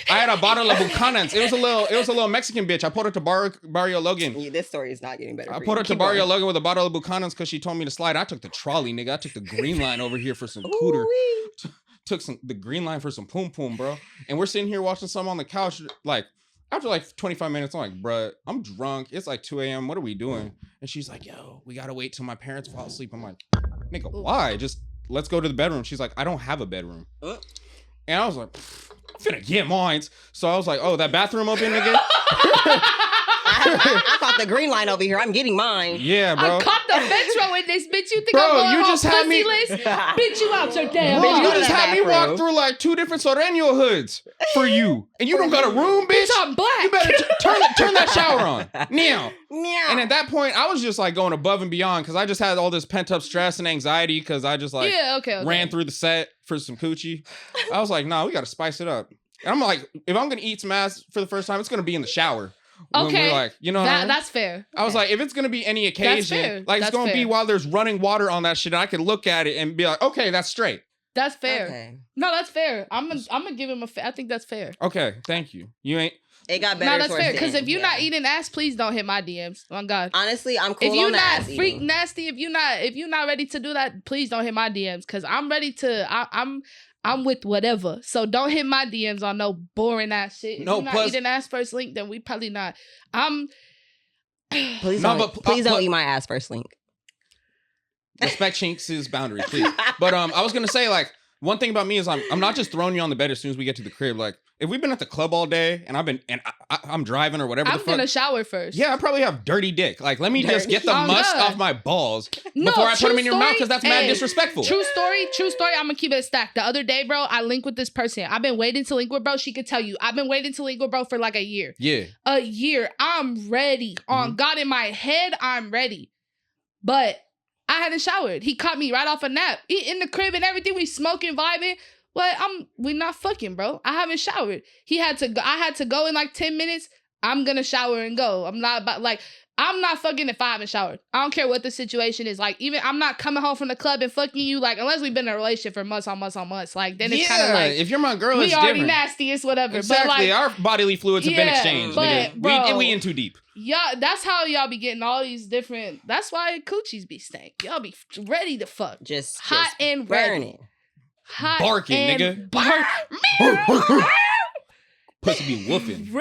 had a bottle of Buchanan's. It was a little Mexican bitch. I pulled her to Barrio Logan. Yeah, this story is not getting better. I for put you. her to Keep Barrio going. Logan with a bottle of Buchanan's because she told me to slide. I took the trolley, nigga. I took the green line over here for some cooter. Ooh-wee. Took the green line for some poom poom, bro. And we're sitting here watching something on the couch. Like after like 25 minutes, I'm like, bro, I'm drunk. It's like 2 a.m. What are we doing? And she's like, yo, we gotta wait till my parents fall asleep. I'm like, nigga, why? Just let's go to the bedroom. She's like, I don't have a bedroom. And I was like, finna get mine. So I was like, oh, that bathroom open again? I caught the green line over here. I'm getting mine. Yeah, bro. I caught the metro in this bitch. You think Bro, I'm going you on just had pussy me- list? Bitch, you out your damn Bro, Bitch, you go to just that had me walk bathroom. through like 2 different Sorrento hoods for you. And you don't got a room, bitch? Bitch, I'm black. You better turn that shower on. Now. Yeah. And at that point, I was just like going above and beyond because I just had all this pent up stress and anxiety because I just like yeah, okay. ran through the set for some coochie. I was like, nah, we got to spice it up. And I'm like, if I'm going to eat some ass for the first time, it's going to be in the shower. When Okay. we're like, you know what I mean? That's fair. I was like, if it's going to be any fair. occasion, like it's That's going to be fair. while there's running water on that shit, and I can look at it and be like, okay, that's straight. That's fair. Okay. No, that's fair. I'm gonna give him I think that's fair. Okay, thank you. You ain't. It got better. No, that's towards fair. the Because end, if you're yeah. not eating ass, please don't hit my DMs. On God. Honestly, I'm cool If you're on the not ass freak eating. nasty, if you're not ready to do that, please don't hit my DMs. Because I'm ready to. I'm with whatever. So don't hit my DMs on no boring ass shit. If No, you're not plus- eating ass first link, then we probably not. Please No, don't, but- please don't eat my ass first link. Respect Chinx's boundaries, please. But I was gonna say, like, one thing about me is I'm not just throwing you on the bed as soon as we get to the crib. Like, if we've been at the club all day and I'm driving or whatever I'm the fuck. gonna shower first. Yeah, I probably have dirty dick. Like, let me just get the Oh, must God. off my balls No, before I put true them in your mouth, because story. that's mad Hey, disrespectful. True story. I'm gonna keep it a stack. The other day, bro, I linked with this person. I've been waiting to link with bro. She could tell you. I've been waiting to link with bro for like a year. Yeah. A year. I'm ready. On God in my head, I'm ready. But I hadn't showered. He caught me right off a nap. In the crib and everything. We smoking, vibing. But we not fucking, bro. I haven't showered. He had to go. I had to go in like 10 minutes. I'm gonna shower and go. I'm not fucking if I haven't showered. I don't care what the situation is. Like, even I'm not coming home from the club and fucking you, like, unless we've been in a relationship for months on months on months. Like, then it's kind of like, if you're my girl, we it's already different. nasty, it's whatever. Exactly. But like, Our bodily fluids have been Yeah, exchanged. but, Nigga. bro, we in too deep. y'all, that's how y'all be getting all these different. That's why coochies be stank. Y'all be ready to fuck. Just Hot just and burn ready. it. Hot Barking, and nigga. Pussy be whooping.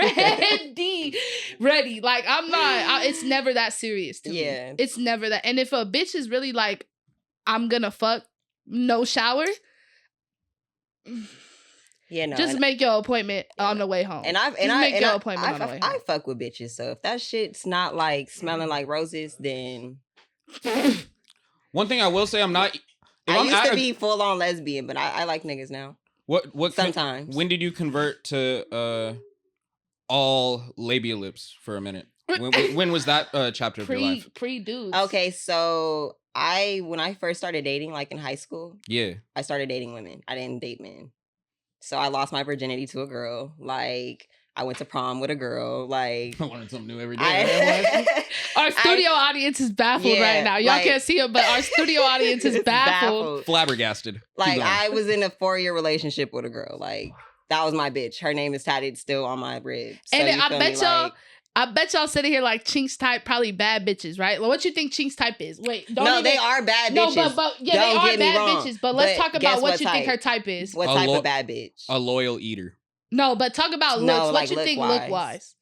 ready. Like, I'm not. It's never that serious to me. Yeah. It's never that. And if a bitch is really like, I'm gonna fuck, no shower. Yeah, no. Just make your appointment on the way home. And Just make your appointment on the way I home. fuck with bitches. So if that shit's not like smelling like roses, then One thing I will say, I'm not. If I I'm used at to a- be full on lesbian, but I like niggas now. what Sometimes. when did you convert to all labia lips for a minute? When was that chapter of your life? Pre dudes. Okay, so when I first started dating, like in high school, Yeah. I started dating women. I didn't date men. So I lost my virginity to a girl. Like, I went to prom with a girl. Like, I wanted something new every day. Our studio audience is baffled right now. Y'all can't see it, but our studio audience is baffled. Flabbergasted. Keep Like, going. I was in a 4-year relationship with a girl. Like, that was my bitch. Her name is tatted still on my rib. So, And you I feel bet me? y'all, Like, I bet y'all sitting here like Chinx type, probably bad bitches, right? Well, what you think Chinx type is? Wait, don't no, even, they are bad no, bitches. but yeah, Don't they are get me bad wrong. bitches. But let's But talk guess about what what you think type? her type is. What A type lo- of bad bitch? A loyal eater. No, but talk about looks. No, What like you think look-wise. look wise?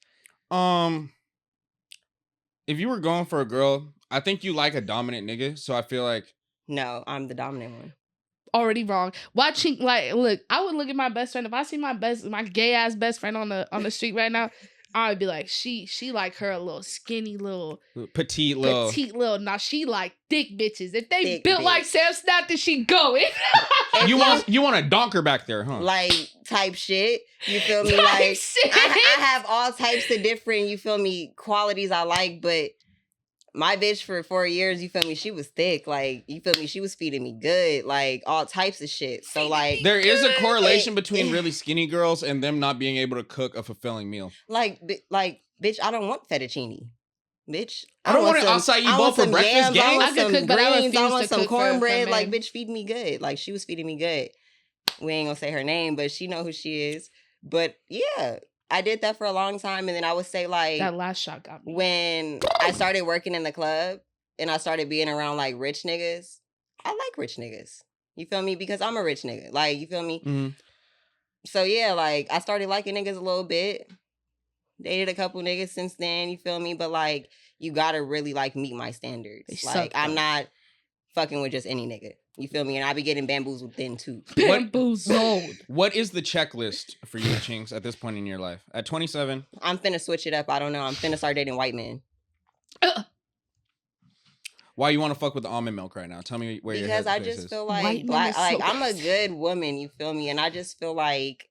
If you were going for a girl, I think you like a dominant nigga. So I feel like No, I'm the dominant one. Already wrong. Watching, like, look, I would look at my best friend. If I see my gay ass best friend on the street right now, I would be like, she like her a little skinny little petite little. Now she like thick bitches. If they Thick built like bitch. Sam Snap, then she going. You want a donker back there, huh? Like, type shit. You feel me? Type Like, shit. I have all types of different, you feel me, qualities I like, but my bitch for 4 years, you feel me, she was thick. Like, you feel me, she was feeding me good. Like, all types of shit. So, like, There is a correlation between really skinny girls and them not being able to cook a fulfilling meal. like, bitch, I don't want fettuccine. Bitch, I don't want an some- acai I bowl want for some breakfast, yams, gang. I I want could some cook, but I greens, I refuse want to some cook for cornbread. Like, men. bitch, feed me good. Like, she was feeding me good. We ain't gonna say her name, but she know who she is. But yeah, I did that for a long time, and then I would say, like, That last shot got me. when I started working in the club and I started being around like rich niggas, I like rich niggas. You feel me? Because I'm a rich nigga. Like, you feel me? Mm-hmm. So yeah, like, I started liking niggas a little bit. Dated a couple niggas since then, you feel me? But like, you gotta really like meet my standards. They Like, suck, I'm though. not fucking with just any nigga. You feel me? And I be getting bamboozled then too. Bamboozled. What is the checklist for you, Chinx, at this point in your life? At 27? I'm finna switch it up. I don't know. I'm finna start dating white men. Why you want to fuck with the almond milk right now? Tell me where your Because I headspace just is. feel White like men black, is so like I'm a crazy. good woman, you feel me? And I just feel like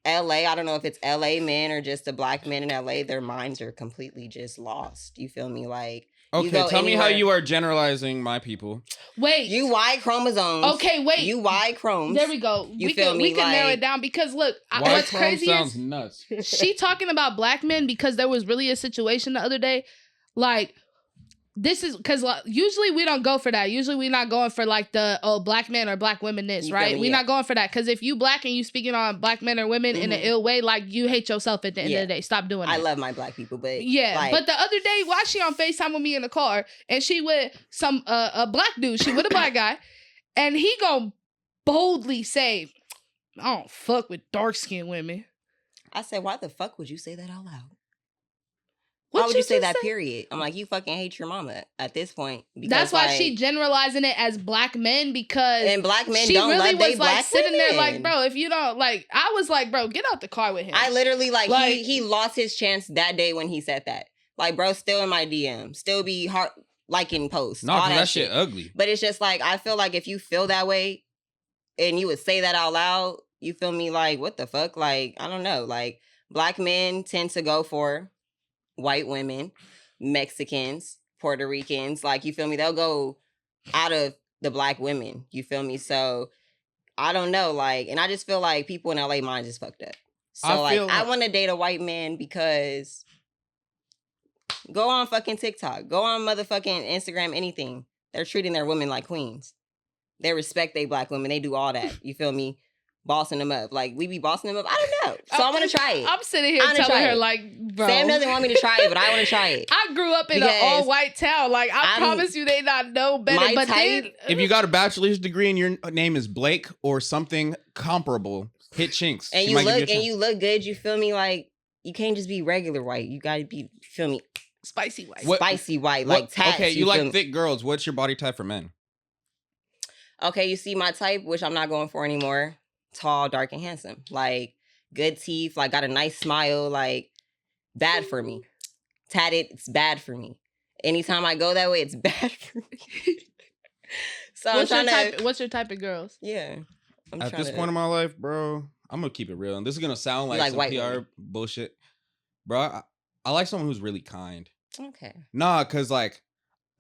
LA, I don't know if it's LA men or just the black men in LA, their minds are completely just lost. You feel me? Like, you Okay, go tell me how anywhere- you are generalizing my people. Wait. you Y chromosomes. Okay, wait. You Y chromes. There we go. You we feel can me? narrow Like- it down because look, Why what's Chrome crazy sounds is nuts. she talking about black men because there was really a situation the other day, like. This is because usually we don't go for that. Usually we not going for like the black men or black women this, You feel right? me? We Yeah. not going for that because if you black and you speaking on black men or women in an ill way, like you hate yourself at the end Yeah. of the day. Stop doing I that. love my black people, but Yeah, like, but the other day, why she on FaceTime with me in the car and she with some a black dude, she with a black guy, and he gon' boldly say, I don't fuck with dark-skinned women. I said, why the fuck would you say that out loud? What Why would you say just that, period? I'm like, you fucking hate your mama at this point. Because, that's why she generalizing it as black men, because and black men she don't really love they was black like sitting women. there like, bro, if you don't like, I was like, bro, get out the car with him. I literally like he Like- lost his chance that day when he said that. Like, bro, still in my DM, still be heart liking posts. No, all because that shit ugly. But it's just like, I feel like if you feel that way and you would say that out loud, you feel me? Like, what the fuck? Like, I don't know. Like, black men tend to go for white women, Mexicans, Puerto Ricans. Like, you feel me? They'll go out of the black women. You feel me? So, I don't know. Like, and I just feel like people in LA mind just fucked up. So, I want to date a white man because go on fucking TikTok. Go on motherfucking Instagram, anything. They're treating their women like queens. They respect they black women. They do all that. You feel me? Bossing them up. Like, we be bossing them up. I don't know. So I want to try it. I'm sitting here telling her, like, bro. Sam doesn't want me to try it, but I want to try it. I grew up in an all-white town. Like, I promise you they not know better. But then, if you got a bachelor's degree and your name is Blake or something comparable, hit Chnx. And you look good, you feel me? Like, you can't just be regular white. You got to be, feel me? Spicy white. Spicy white, like tats. Okay, you like thick girls. What's your body type for men? Okay, you see my type, which I'm not going for anymore. Tall, dark, and handsome. Like, good teeth, like, got a nice smile, like, bad for me. Tatted, it's bad for me. Anytime I go that way, it's bad for me. So what's your type of girls? Yeah. At this point in my life, bro, I'm gonna keep it real. And this is gonna sound like some PR bullshit. Bro, I like someone who's really kind. Okay. Nah, cause like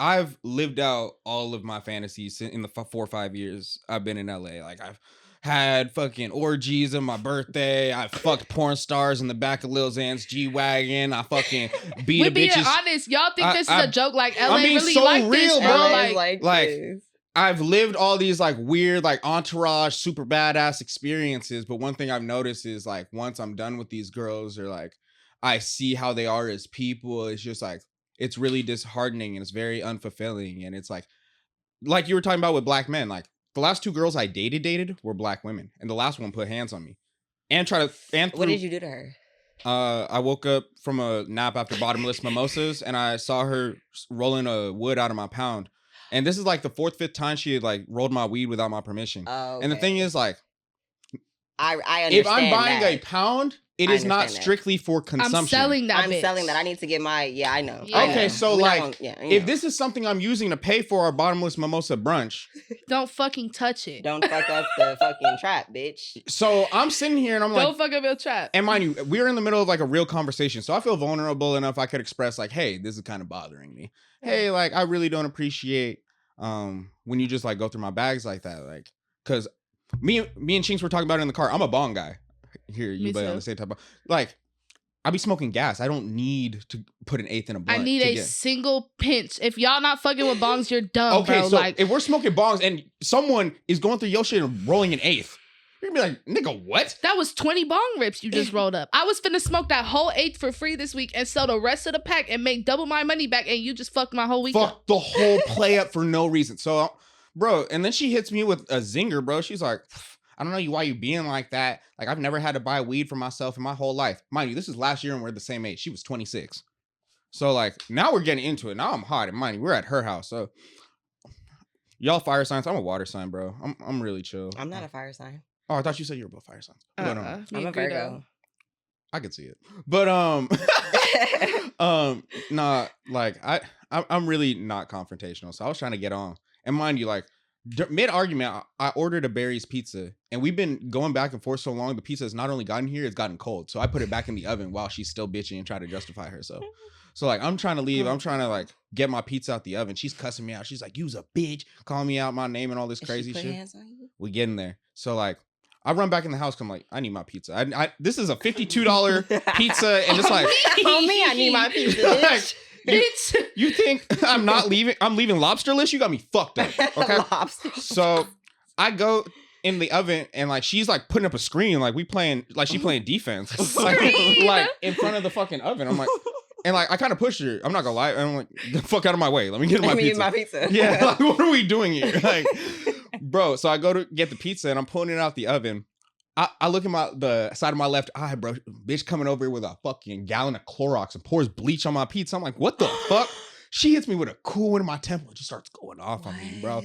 I've lived out all of my fantasies in the 4 or 5 years I've been in LA. Like, I've had fucking orgies on my birthday. I fucked porn stars in the back of Lil Xan's G-Wagon. I fucking beat a bitch. Being honest, y'all think this is a joke? Like, LA really so like real, this, bro. Like this. I've lived all these like weird, like entourage, super badass experiences. But one thing I've noticed is like once I'm done with these girls, or like I see how they are as people, it's just like, it's really disheartening and it's very unfulfilling. And it's like you were talking about with black men, like the last 2 girls I dated were black women. And the last one put hands on me and what did you do to her? I woke up from a nap after bottomless mimosas and I saw her rolling a wood out of my pound. And this is like the 4th, 5th time she had like rolled my weed without my permission. Oh, okay. And the thing is like, I understand if I'm buying a pound, it is not strictly for consumption. I'm selling that. I need to get my. Yeah, I know. Yeah. Okay, so if this is something I'm using to pay for our bottomless mimosa brunch, don't fucking touch it. Don't fuck up the fucking trap, bitch. So I'm sitting here and I'm like, don't fuck up your trap. And mind you, we're in the middle of like a real conversation, so I feel vulnerable enough I could express like, hey, this is kind of bothering me. Hey, like I really don't appreciate when you just like go through my bags like that, like because me and Chinks were talking about it in the car. I'm a bong guy. Here, you be on the same type of like. I be smoking gas. I don't need to put an 1/8 in a blunt. I need a single pinch. If y'all not fucking with bongs, you're dumb, okay, bro. So like, if we're smoking bongs and someone is going through your shit and rolling an 1/8, you're gonna be like, nigga, what? That was 20 bong rips you just rolled up. I was finna smoke that whole 1/8 for free this week and sell the rest of the pack and make double my money back, and you just fucked my whole week. Fuck the whole play up for no reason. So, bro, and then she hits me with a zinger, bro. She's like, I don't know why you being like that. Like, I've never had to buy weed for myself in my whole life. Mind you, this is last year and we're the same age. She was 26. So, like, now we're getting into it. Now I'm hot. And mind you, we're at her house. So, y'all fire signs. I'm a water sign, bro. I'm really chill. I'm not a fire sign. Oh, I thought you said you were both fire signs. I'm a Virgo. I could see it. But, nah, like, I'm really not confrontational. So, I was trying to get on. And mind you, like, mid-argument, I ordered a Barry's pizza, and we've been going back and forth so long, the pizza has not only gotten here, it's gotten cold. So I put it back in the oven while she's still bitching and trying to justify herself. So, like, I'm trying to leave. I'm trying to, like, get my pizza out the oven. She's cussing me out. She's like, you's a bitch, calling me out my name and all this crazy shit. Hands on you? We get in there. So, like, I run back in the house. I'm like, I need my pizza. This is a $52 pizza, and it's like, oh, me, I need my pizza, bitch. You think I'm not leaving? I'm leaving lobsterless? You got me fucked up. Okay. So I go in the oven and like she's like putting up a screen, like she playing defense, like in front of the fucking oven. I'm like, and like I kind of pushed her. I'm not gonna lie. I'm like, get the fuck out of my way. Let me get my pizza. My pizza. Yeah. Like, what are we doing here? Like, bro. So I go to get the pizza and I'm pulling it out the oven. I look at the side of my left eye, bro. Bitch coming over here with a fucking gallon of Clorox and pours bleach on my pizza. I'm like, what the fuck? She hits me with a cool one in my temple. It just starts going off on me, bro.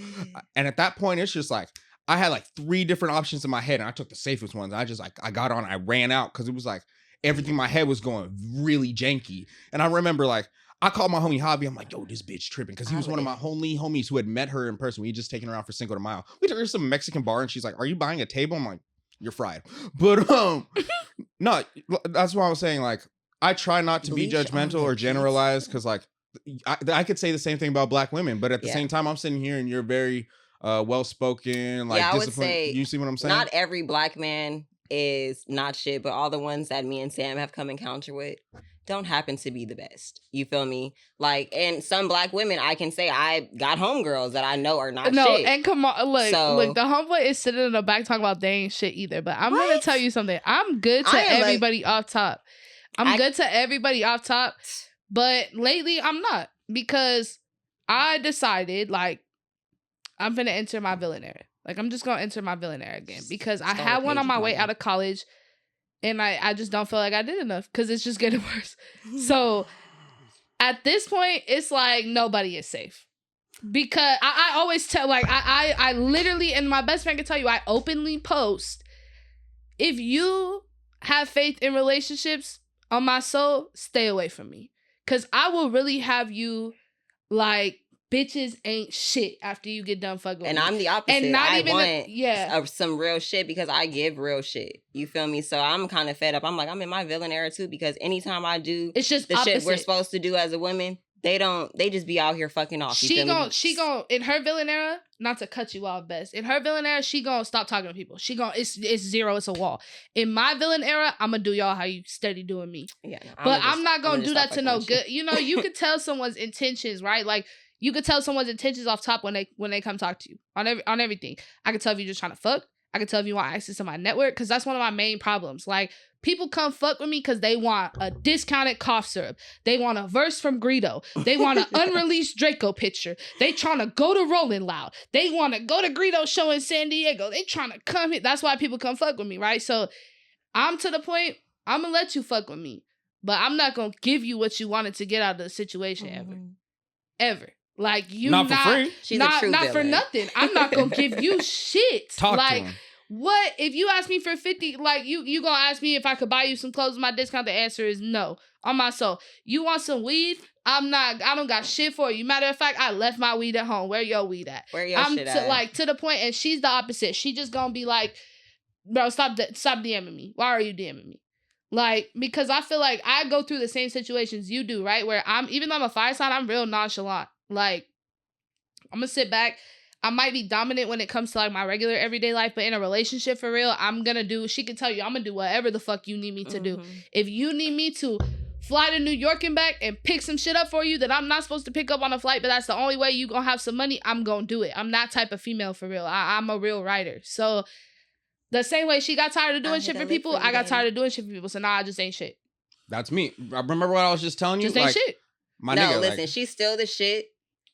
And at that point, it's just like, I had like 3 different options in my head and I took the safest ones. I just like, I got on, I ran out because it was like, everything in my head was going really janky. And I remember like, I called my homie Javi. I'm like, yo, this bitch tripping. Because he was one of my only homies who had met her in person. We had just taken her out for Cinco de Mayo. We took her to some Mexican bar and she's like, are you buying a table? I'm like, you're fried. But no, that's why I was saying, like, I try not to be judgmental or generalize because like I could say the same thing about black women, but at the same time, I'm sitting here and you're very well-spoken, like I would disciplined. say You see what I'm saying? not every black man is not shit, but all the ones that me and Sam have come encounter with don't happen to be the best. You feel me? Like, and some black women, I can say I got homegirls that I know are not shit. And come on, look, the homeboy is sitting in the back talking about they ain't shit either. But I'm gonna tell you something. I'm good to everybody off top. I'm good to everybody off top. But lately, I'm not. Because I decided, like, I'm gonna enter my villain era. Like, I'm just gonna enter my villain era again. Because I had one on my way out of college. And I just don't feel like I did enough because it's just getting worse. So at this point, it's like nobody is safe. Because I always tell, like, I literally, and my best friend can tell you, I openly post, if you have faith in relationships, on my soul, stay away from me. Because I will really have you, like, bitches ain't shit after you get done fucking with and me. I'm the opposite. And not I even want some real shit because I give real shit. You feel me? So I'm kind of fed up. I'm like, I'm in my villain era too because anytime I do it's just the opposite. shit we're supposed to do as a woman, they just be out here fucking off. She gon' in her villain era, not to cut you off, Best. In her villain era, she gon' stop talking to people. It's zero, it's a wall. In my villain era, I'm gonna do y'all how you steady doing me. Yeah, but I'm not gonna do that to no good. You know, you could tell someone's intentions, right? Like, you could tell someone's intentions off top when they come talk to you on everything. I could tell if you're just trying to fuck. I could tell if you want access to my network because that's one of my main problems. Like, people come fuck with me because they want a discounted cough syrup. They want a verse from Greedo. They want an unreleased Draco picture. They trying to go to Rolling Loud. They want to go to Greedo show in San Diego. They trying to come here. That's why people come fuck with me, right? So I'm to the point, I'm going to let you fuck with me. But I'm not going to give you what you wanted to get out of the situation ever. Like, you not for free. She's not a true for nothing. I'm not gonna give you shit. Talk like, to him. What if you ask me for 50? Like, you gonna ask me if I could buy you some clothes with my discount? The answer is no. On my soul. You want some weed? I don't got shit for you. Matter of fact, I left my weed at home. Where your weed at? Where your shit at? Like, to the point, and she's the opposite. She just gonna be like, bro, stop DMing me. Why are you DMing me? Like, because I feel like I go through the same situations you do, right? Where even though I'm a fire sign, I'm real nonchalant. Like, I'm gonna sit back. I might be dominant when it comes to like my regular everyday life, but in a relationship for real, she can tell you, I'm gonna do whatever the fuck you need me to do. If you need me to fly to New York and back and pick some shit up for you that I'm not supposed to pick up on a flight, but that's the only way you gonna have some money, I'm gonna do it. I'm that type of female for real. I'm a real writer. So the same way she got tired of doing shit for people, I got tired of doing shit for people. So now I just ain't shit. That's me. Remember what I was just telling you? Just ain't shit. Listen, she's still the shit.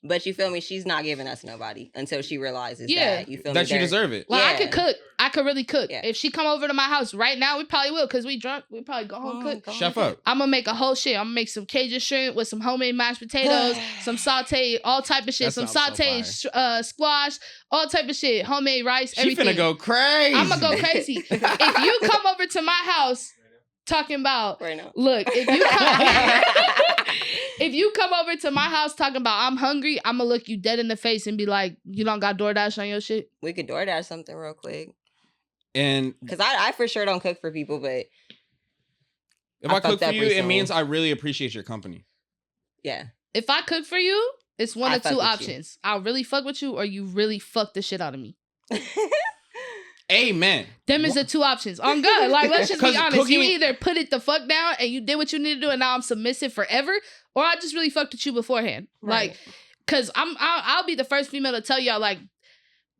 But you feel me? She's not giving us nobody until she realizes that. You feel me? That you deserve it. Like, I could cook. I could really cook. Yeah. If she come over to my house right now, we probably will because we drunk. We probably go home cook. Chef up. I'm going to make a whole shit. I'm going to make some Cajun shrimp with some homemade mashed potatoes, some sauteed, all type of shit. Some sauteed squash, all type of shit. Homemade rice, everything. She finna go crazy. I'm going to go crazy. If you come over to my house talking about, look, if you come over to my house talking about I'm hungry, I'm gonna look you dead in the face and be like, you don't got DoorDash on your shit? We could DoorDash something real quick. And because I for sure don't cook for people, but if I cook for you, it means I really appreciate your company. Yeah. If I cook for you, it's one of two options. I'll really fuck with you or you really fuck the shit out of me. Amen. Them is the two options. On God. Like, let's just be honest. You either put it the fuck down and you did what you need to do and now I'm submissive forever, or I just really fucked with you beforehand. Right. Like, cause I'll be the first female to tell y'all, like,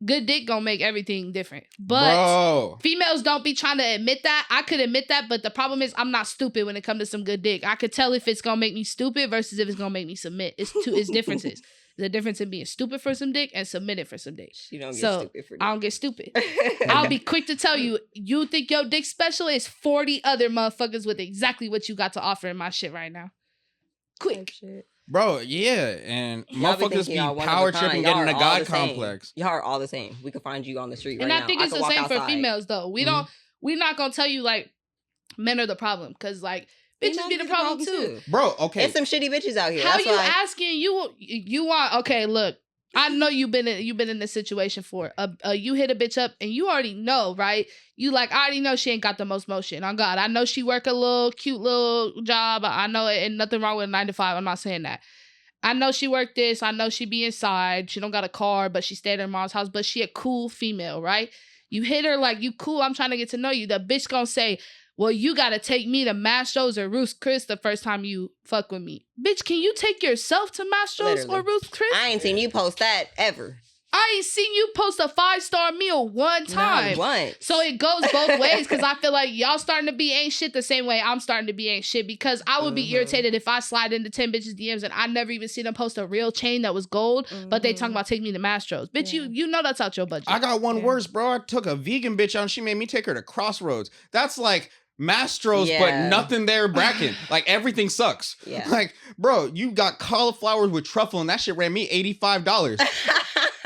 good dick gonna make everything different. But females don't be trying to admit that. I could admit that, but the problem is I'm not stupid when it comes to some good dick. I could tell if it's gonna make me stupid versus if it's gonna make me submit. It's differences. the difference in being stupid for some dick and submitted for some dick. She don't get So stupid for dick. I don't get stupid. I'll be quick to tell you, you think your dick special is 40 other motherfuckers with exactly what you got to offer in my shit right now. Quick. Bro, yeah, and Y'all be motherfuckers thinking be y'all one of a power kind. tripping, Y'all getting are a all god the same. complex. Y'all are all the same. We could find you on the street And right I now. think it's could the walk same for outside. females though. We're not gonna tell you like men are the problem because like bitches Females be the problem too. Bro, okay. There's some shitty bitches out here. How That's you why asking you want? Okay, look, I know you've been in this situation for you hit a bitch up and you already know, right? You like I already know she ain't got the most motion. On God, I know she work a little cute little job. I know it ain't nothing wrong with a 9 to 5. I'm not saying that. I know she worked this. I know she be inside. She don't got a car, but she stayed at her mom's house. But she a cool female, right? You hit her like you cool. I'm trying to get to know you. The bitch gonna say, well, you gotta take me to Mastro's or Ruth's Chris the first time you fuck with me. Bitch, can you take yourself to Mastro's or Ruth's Chris? I ain't seen you post that ever. I ain't seen you post a 5-star meal one time. Not once. So it goes both ways because I feel like y'all starting to be ain't shit the same way I'm starting to be ain't shit because I would be irritated if I slide into 10 bitches DMs and I never even see them post a real chain that was gold, but they talking about take me to Mastro's. Bitch, you know that's out your budget. I got one worse, bro. I took a vegan bitch out and she made me take her to Crossroads. That's like Mastro's, but nothing there bracket. Like everything sucks. Yeah. Like, bro, you got cauliflower with truffle and that shit ran me $85.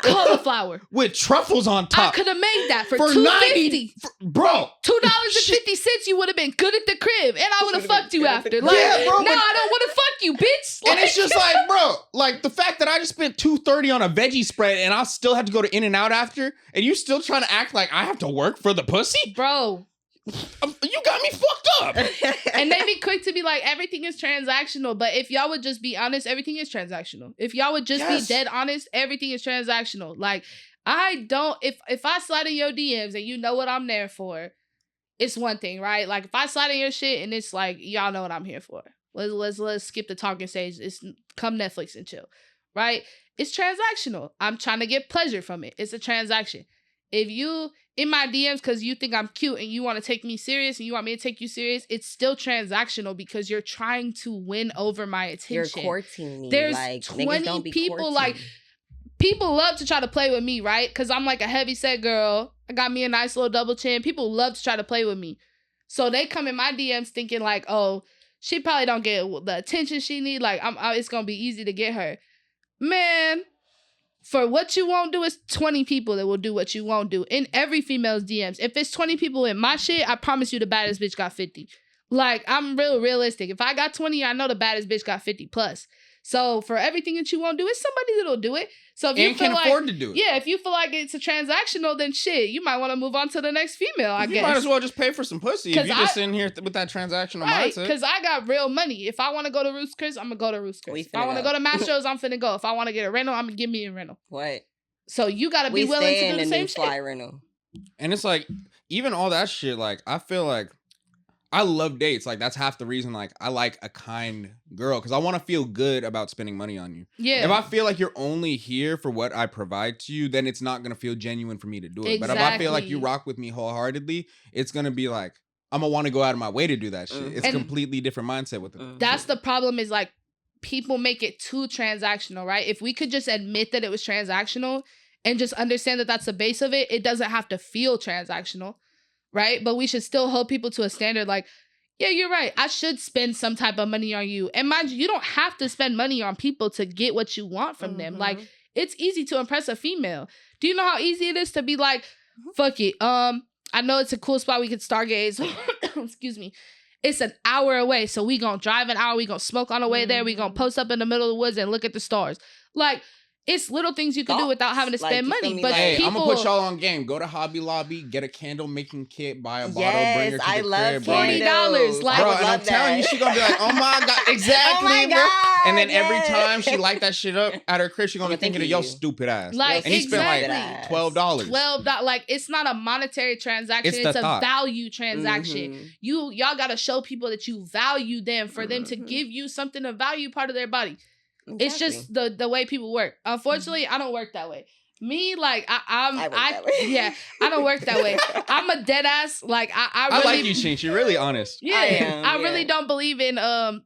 Cauliflower with truffles on top. I could have made that for $2.50. Bro. $2.50 you would have been good at the crib and I would have fucked you after. Like, yeah, bro, no, I don't want to fuck you, bitch. And it's just like, bro, like the fact that I just spent $2.30 on a veggie spread and I still had to go to In-N-Out after, and you still trying to act like I have to work for the pussy? Bro. You got me fucked up. And they be quick to be like, everything is transactional. But if y'all would just be honest, everything is transactional. If y'all would just be dead honest, everything is transactional. Like, I don't, if I slide in your DMs and you know what I'm there for, it's one thing, right? Like, if I slide in your shit and it's like, y'all know what I'm here for. Let's skip the talking stage. It's come Netflix and chill, right? It's transactional. I'm trying to get pleasure from it. It's a transaction. If you in my DMs because you think I'm cute and you want to take me serious and you want me to take you serious, it's still transactional because you're trying to win over my attention. You're courting me. There's like, 20 people like people love to try to play with me, right? Because I'm like a heavy set girl. I got me a nice little double chin. People love to try to play with me. So they come in my DMs thinking like, oh, she probably don't get the attention she need. Like it's going to be easy to get her. Man, for what you won't do, is 20 people that will do what you won't do in every female's DMs. If it's 20 people in my shit, I promise you the baddest bitch got 50. Like, I'm realistic. If I got 20, I know the baddest bitch got 50 plus. So for everything that you won't do, it's somebody that'll do it. So if you can afford to do it. Yeah, if you feel like it's a transactional, then shit, you might want to move on to the next female, I guess. You might as well just pay for some pussy if you're just sitting here with that transactional mindset. Because I got real money. If I want to go to Ruth's Chris, I'm going to go to Ruth's Chris. If I want to go to Mastro's, I'm finna go. If I want to get a rental, I'm going to give me a rental. What? So you got to be willing to do the same shit. Rental. And it's like, even all that shit, like, I feel like I love dates. Like, that's half the reason, like, I like a kind girl. Because I want to feel good about spending money on you. Yeah. If I feel like you're only here for what I provide to you, then it's not going to feel genuine for me to do it. Exactly. But if I feel like you rock with me wholeheartedly, it's going to be like, I'm going to want to go out of my way to do that shit. It's a completely different mindset with it. That's the problem is, like, people make it too transactional, right? If we could just admit that it was transactional and just understand that that's the base of it, it doesn't have to feel transactional. Right? But we should still hold people to a standard like, yeah, you're right. I should spend some type of money on you. And mind you, you don't have to spend money on people to get what you want from them. Like, it's easy to impress a female. Do you know how easy it is to be like, fuck it. I know it's a cool spot we could stargaze. Excuse me. It's an hour away. So we gonna drive an hour. We gonna smoke on the way there. We gonna post up in the middle of the woods and look at the stars. Like, it's little things you can do without having to spend money. But hey, I'm gonna put y'all on game. Go to Hobby Lobby, get a candle making kit, buy a bottle, bring her to I the love crib. $40. Like, bro, and I'm telling you, she gonna be like, oh my God, exactly, oh my bro. God, and then every time she light that shit up at her crib, she gonna be thinking of your stupid ass. Like, and he spent like $12. $12. Like, it's not a monetary transaction. It's a value transaction. Y'all gotta show people that you value them for them to give you something of value part of their body. Exactly. It's just the way people work. Unfortunately, I don't work that way. Me, like, I don't work that way. I'm a dead ass. Like, I really, like you, Chnx. You're really honest. Yeah, I really don't believe in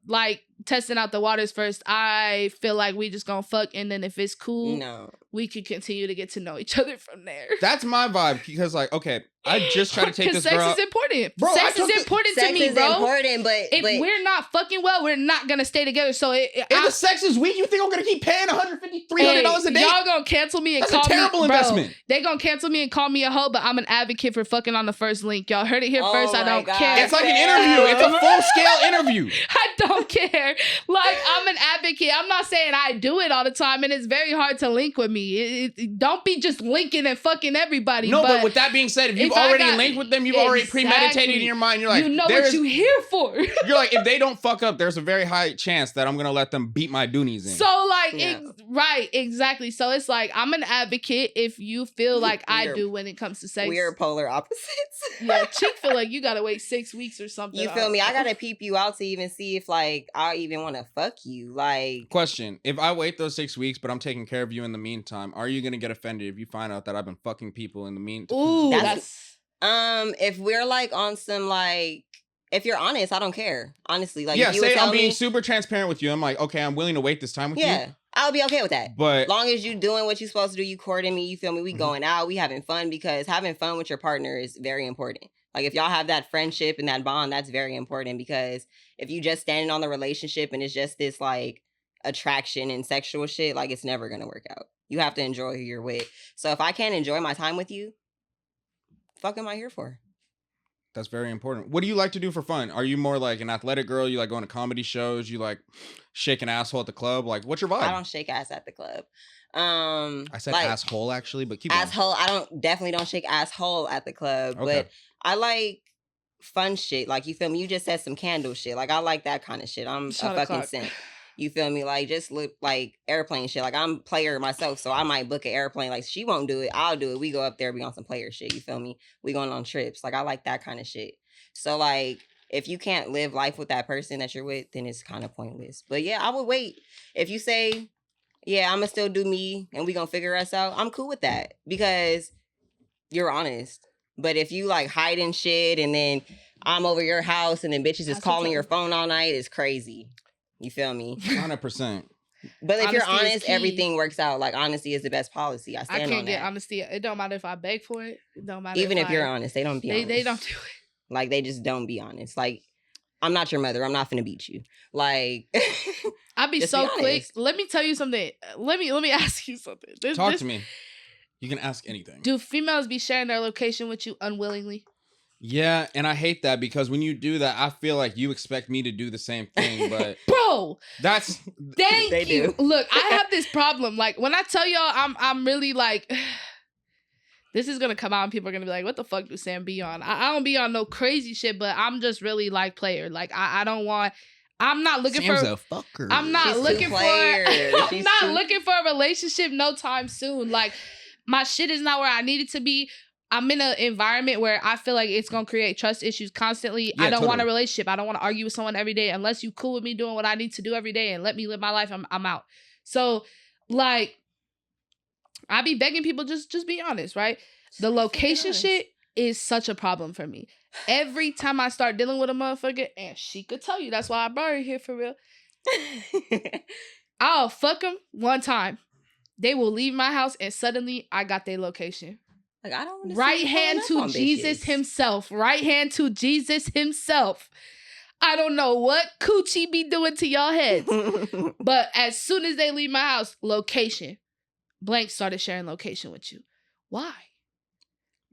like testing out the waters first. I feel like we just gonna fuck, and then if it's cool, No. we could continue to get to know each other from there. That's my vibe because, like, okay, I just try to take this sex girl. is important. Bro, sex is important to me, bro. Important, but if we're not fucking well, we're not gonna stay together. So if the sex is weak, you think I'm gonna keep paying $150, $300 a day? Y'all gonna cancel me and That's call a terrible me, investment. Bro, they gonna cancel me and call me a hoe, but I'm an advocate for fucking on the first link. Y'all heard it here first. I don't care. It's like an interview. It's a full scale interview. I don't care. Like, I'm an advocate. I'm not saying I do it all the time, and it's very hard to link with me. Don't be just linking and fucking everybody. No, but with that being said, if you've already linked with them, you've already premeditated in your mind. You're like, you know what you here for. You're like, if they don't fuck up, there's a very high chance that I'm gonna let them beat my doonies in. So like, right, exactly. So it's like, I'm an advocate if you feel like I do when it comes to sex. We are polar opposites. Yeah, chick feel like you gotta wait 6 weeks or something. You feel me? I gotta peep you out to even see if like I even want to fuck you. Like, question: if I wait those 6 weeks, but I'm taking care of you in the meantime, are you gonna get offended if you find out that I've been fucking people in the meantime? Ooh, that's if we're like on some like, if you're honest, I don't care. Honestly, like, yeah, if you say I'm me, being super transparent with you. I'm like, okay, I'm willing to wait this time with you. Yeah, I'll be okay with that. But as long as you doing what you're supposed to do, you courting me, you feel me? We going out, we having fun, because having fun with your partner is very important. Like, if y'all have that friendship and that bond, that's very important, because if you just standing on the relationship and it's just this like attraction and sexual shit, like, it's never gonna work out. You have to enjoy who you're with. So if I can't enjoy my time with you, fuck am I here for? That's very important. What do you like to do for fun? Are you more like an athletic girl? You like going to comedy shows? You like shake an asshole at the club? Like, what's your vibe? I don't shake ass at the club. I said like, asshole actually, but keep asshole. Definitely don't shake asshole at the club. Okay. But I like fun shit. Like, you feel me? You just said some candle shit. Like, I like that kind of shit. I'm a fucking simp. You feel me? Like, just look like airplane shit. Like, I'm a player myself, so I might book an airplane. Like, she won't do it, I'll do it. We go up there, we on some player shit. You feel me? We going on trips. Like, I like that kind of shit. So, like, if you can't live life with that person that you're with, then it's kind of pointless. But yeah, I would wait. If you say, yeah, I'm gonna still do me and we gonna figure us out, I'm cool with that, because you're honest. But if you like hiding shit and then I'm over your house and then bitches is calling your phone all night, it's crazy. You feel me? 100%. But if you're honest, everything works out. Like, honesty is the best policy. I stand on that. I can't get honesty. It don't matter if I beg for it. It don't matter. Even if you're honest, they don't be honest. They don't do it. Like, they just don't be honest. Like, I'm not your mother. I'm not finna beat you. Like, I'd be so quick. Let me tell you something. Let me ask you something. Talk to me. You can ask anything. Do females be sharing their location with you unwillingly? Yeah, and I hate that, because when you do that, I feel like you expect me to do the same thing, but bro, that's thank you. Look, I have this problem. Like, when I tell y'all, I'm really like, this is gonna come out and people are gonna be like, what the fuck do Sam be on? I don't be on no crazy shit, but I'm just really like player. Like, I don't want. I'm not looking Sam's for. A fucker. I'm not She's looking for. I'm not looking for a relationship no time soon. Like, my shit is not where I need it to be. I'm in an environment where I feel like it's gonna create trust issues constantly. Yeah, I don't want a relationship. I don't want to argue with someone every day unless you cool with me doing what I need to do every day and let me live my life. I'm out. So, like, I be begging people, just be honest, right? The location shit is such a problem for me. Every time I start dealing with a motherfucker, and she could tell you, that's why I brought her here for real. I'll fuck them one time. They will leave my house and suddenly I got their location. Like, I don't want right hand to Jesus himself. Right hand to Jesus himself. I don't know what coochie be doing to y'all heads. But as soon as they leave my house, location. Blank started sharing location with you. Why?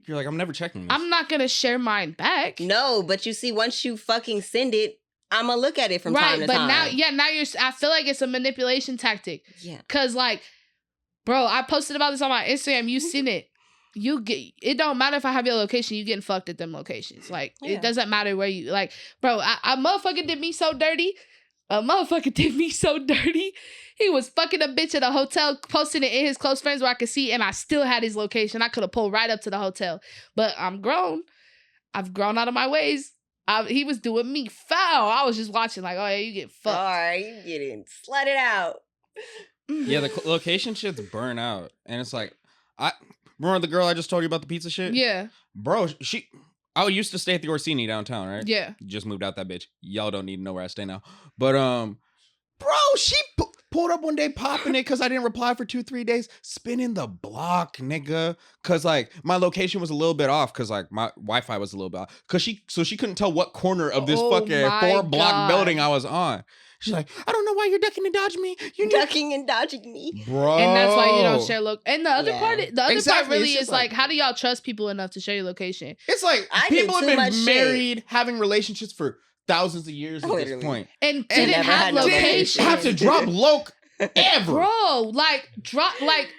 You're like, I'm never checking this. I'm not going to share mine back. No, but you see, once you fucking send it, I'm going to look at it from time to time. Right, but now I feel like it's a manipulation tactic. Yeah. Because, like, bro, I posted about this on my Instagram. You seen it. It don't matter if I have your location, you getting fucked at them locations. Like, it doesn't matter where you, like, bro, a motherfucker did me so dirty. He was fucking a bitch at a hotel, posting it in his close friends where I could see, and I still had his location. I could have pulled right up to the hotel. But I'm grown. I've grown out of my ways. He was doing me foul. I was just watching like, oh yeah, you get fucked. All right, you getting slutted out. Yeah, the location shit's burn out. And it's like, remember the girl I just told you about the pizza shit? Yeah. Bro, I used to stay at the Orsini downtown, right? Yeah. Just moved out that bitch. Y'all don't need to know where I stay now. But Bro, she pulled up one day popping it because I didn't reply for 2-3 days, spinning the block, nigga. Cause like my location was a little bit off because like my Wi-Fi was a little bit off. Cause she couldn't tell what corner of this fucking 4-block building I was on. She's like, I don't know why you're ducking and dodging me. You ducking and dodging me, bro. And that's why you don't share And the other part, Exactly. part really is like, how do y'all trust people enough to share your location? It's like people have been married, having relationships for thousands of years at this point, and didn't have location. Didn't have to drop loc ever, bro. Like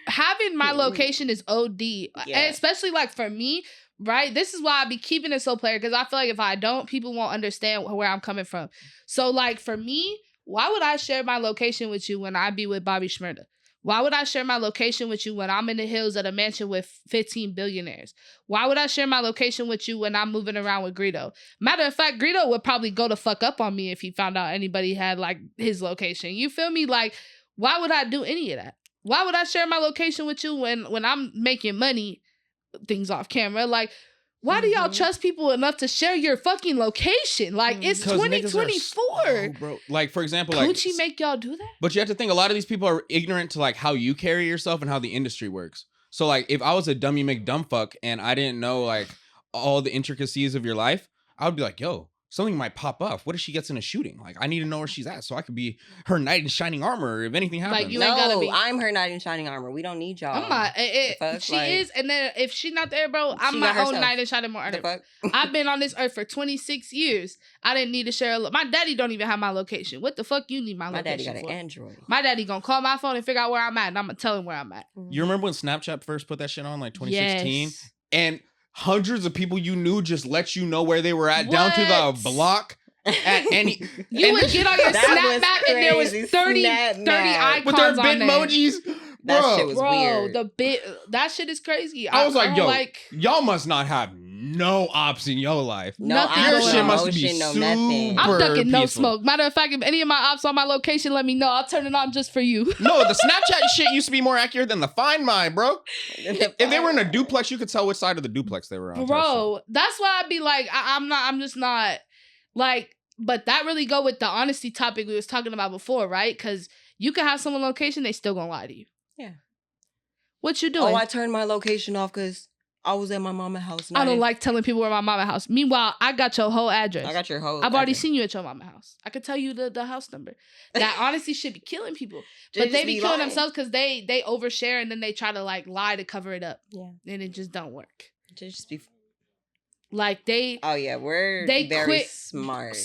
having my location is OD, and especially like for me. Right, this is why I be keeping it so player because I feel like if I don't, people won't understand where I'm coming from. So like for me, why would I share my location with you when I be with Bobby Shmurda? Why would I share my location with you when I'm in the hills at a mansion with 15 billionaires? Why would I share my location with you when I'm moving around with Greedo? Matter of fact, Greedo would probably go the fuck up on me if he found out anybody had like his location. You feel me? Like, why would I do any of that? Why would I share my location with you when I'm making money, things off camera? Like, why do y'all trust people enough to share your fucking location? Like, it's 2024. Bro. Like, for example, Gucci make y'all do that? But you have to think, a lot of these people are ignorant to, like, how you carry yourself and how the industry works. So, like, if I was a dummy McDumbfuck and I didn't know, like, all the intricacies of your life, I would be like, yo, something might pop up. What if she gets in a shooting? Like, I need to know where she's at so I could be her knight in shining armor if anything happens. Like, you ain't gotta be. I'm her knight in shining armor. We don't need y'all. I'm not. She is, and then if she's not there, bro, I'm my own knight in shining armor. I've been on this earth for 26 years. I didn't need to share. My daddy don't even have my location. What the fuck you need my location for? My daddy got an Android. My daddy gonna call my phone and figure out where I'm at, and I'm gonna tell him where I'm at. You remember when Snapchat first put that shit on, like 2016? Yes. And hundreds of people you knew just let you know where they were at down to the block. At any, you would get on your Snap map and there was 30 icons with their bitmojis. That shit was weird. That shit is crazy. I was like, yo, y'all must not have no ops in your life. Nothing. Your shit must be super nothing. I'm ducking no peaceful. smoke. Matter of fact, if any of my ops on my location, let me know. I'll turn it on just for you. No, the Snapchat shit used to be more accurate than the Find My, bro. If they were in a duplex, you could tell which side of the duplex they were on. Bro, that's why I'd be like, I'm just not like. But that really go with the honesty topic we was talking about before, right? Because you can have someone location, they still gonna lie to you. Yeah. What you doing? Oh, I turned my location off because I was at my mama's house. I don't like telling people where my mama's house. Meanwhile, I got your whole address. I got your whole I've already seen you at your mama's house. I could tell you the house number. That honesty should be killing people. But they be killing themselves because they overshare and then they try to like lie to cover it up. Yeah. And it just don't work. Just be... Like they... Oh, yeah. They very smart.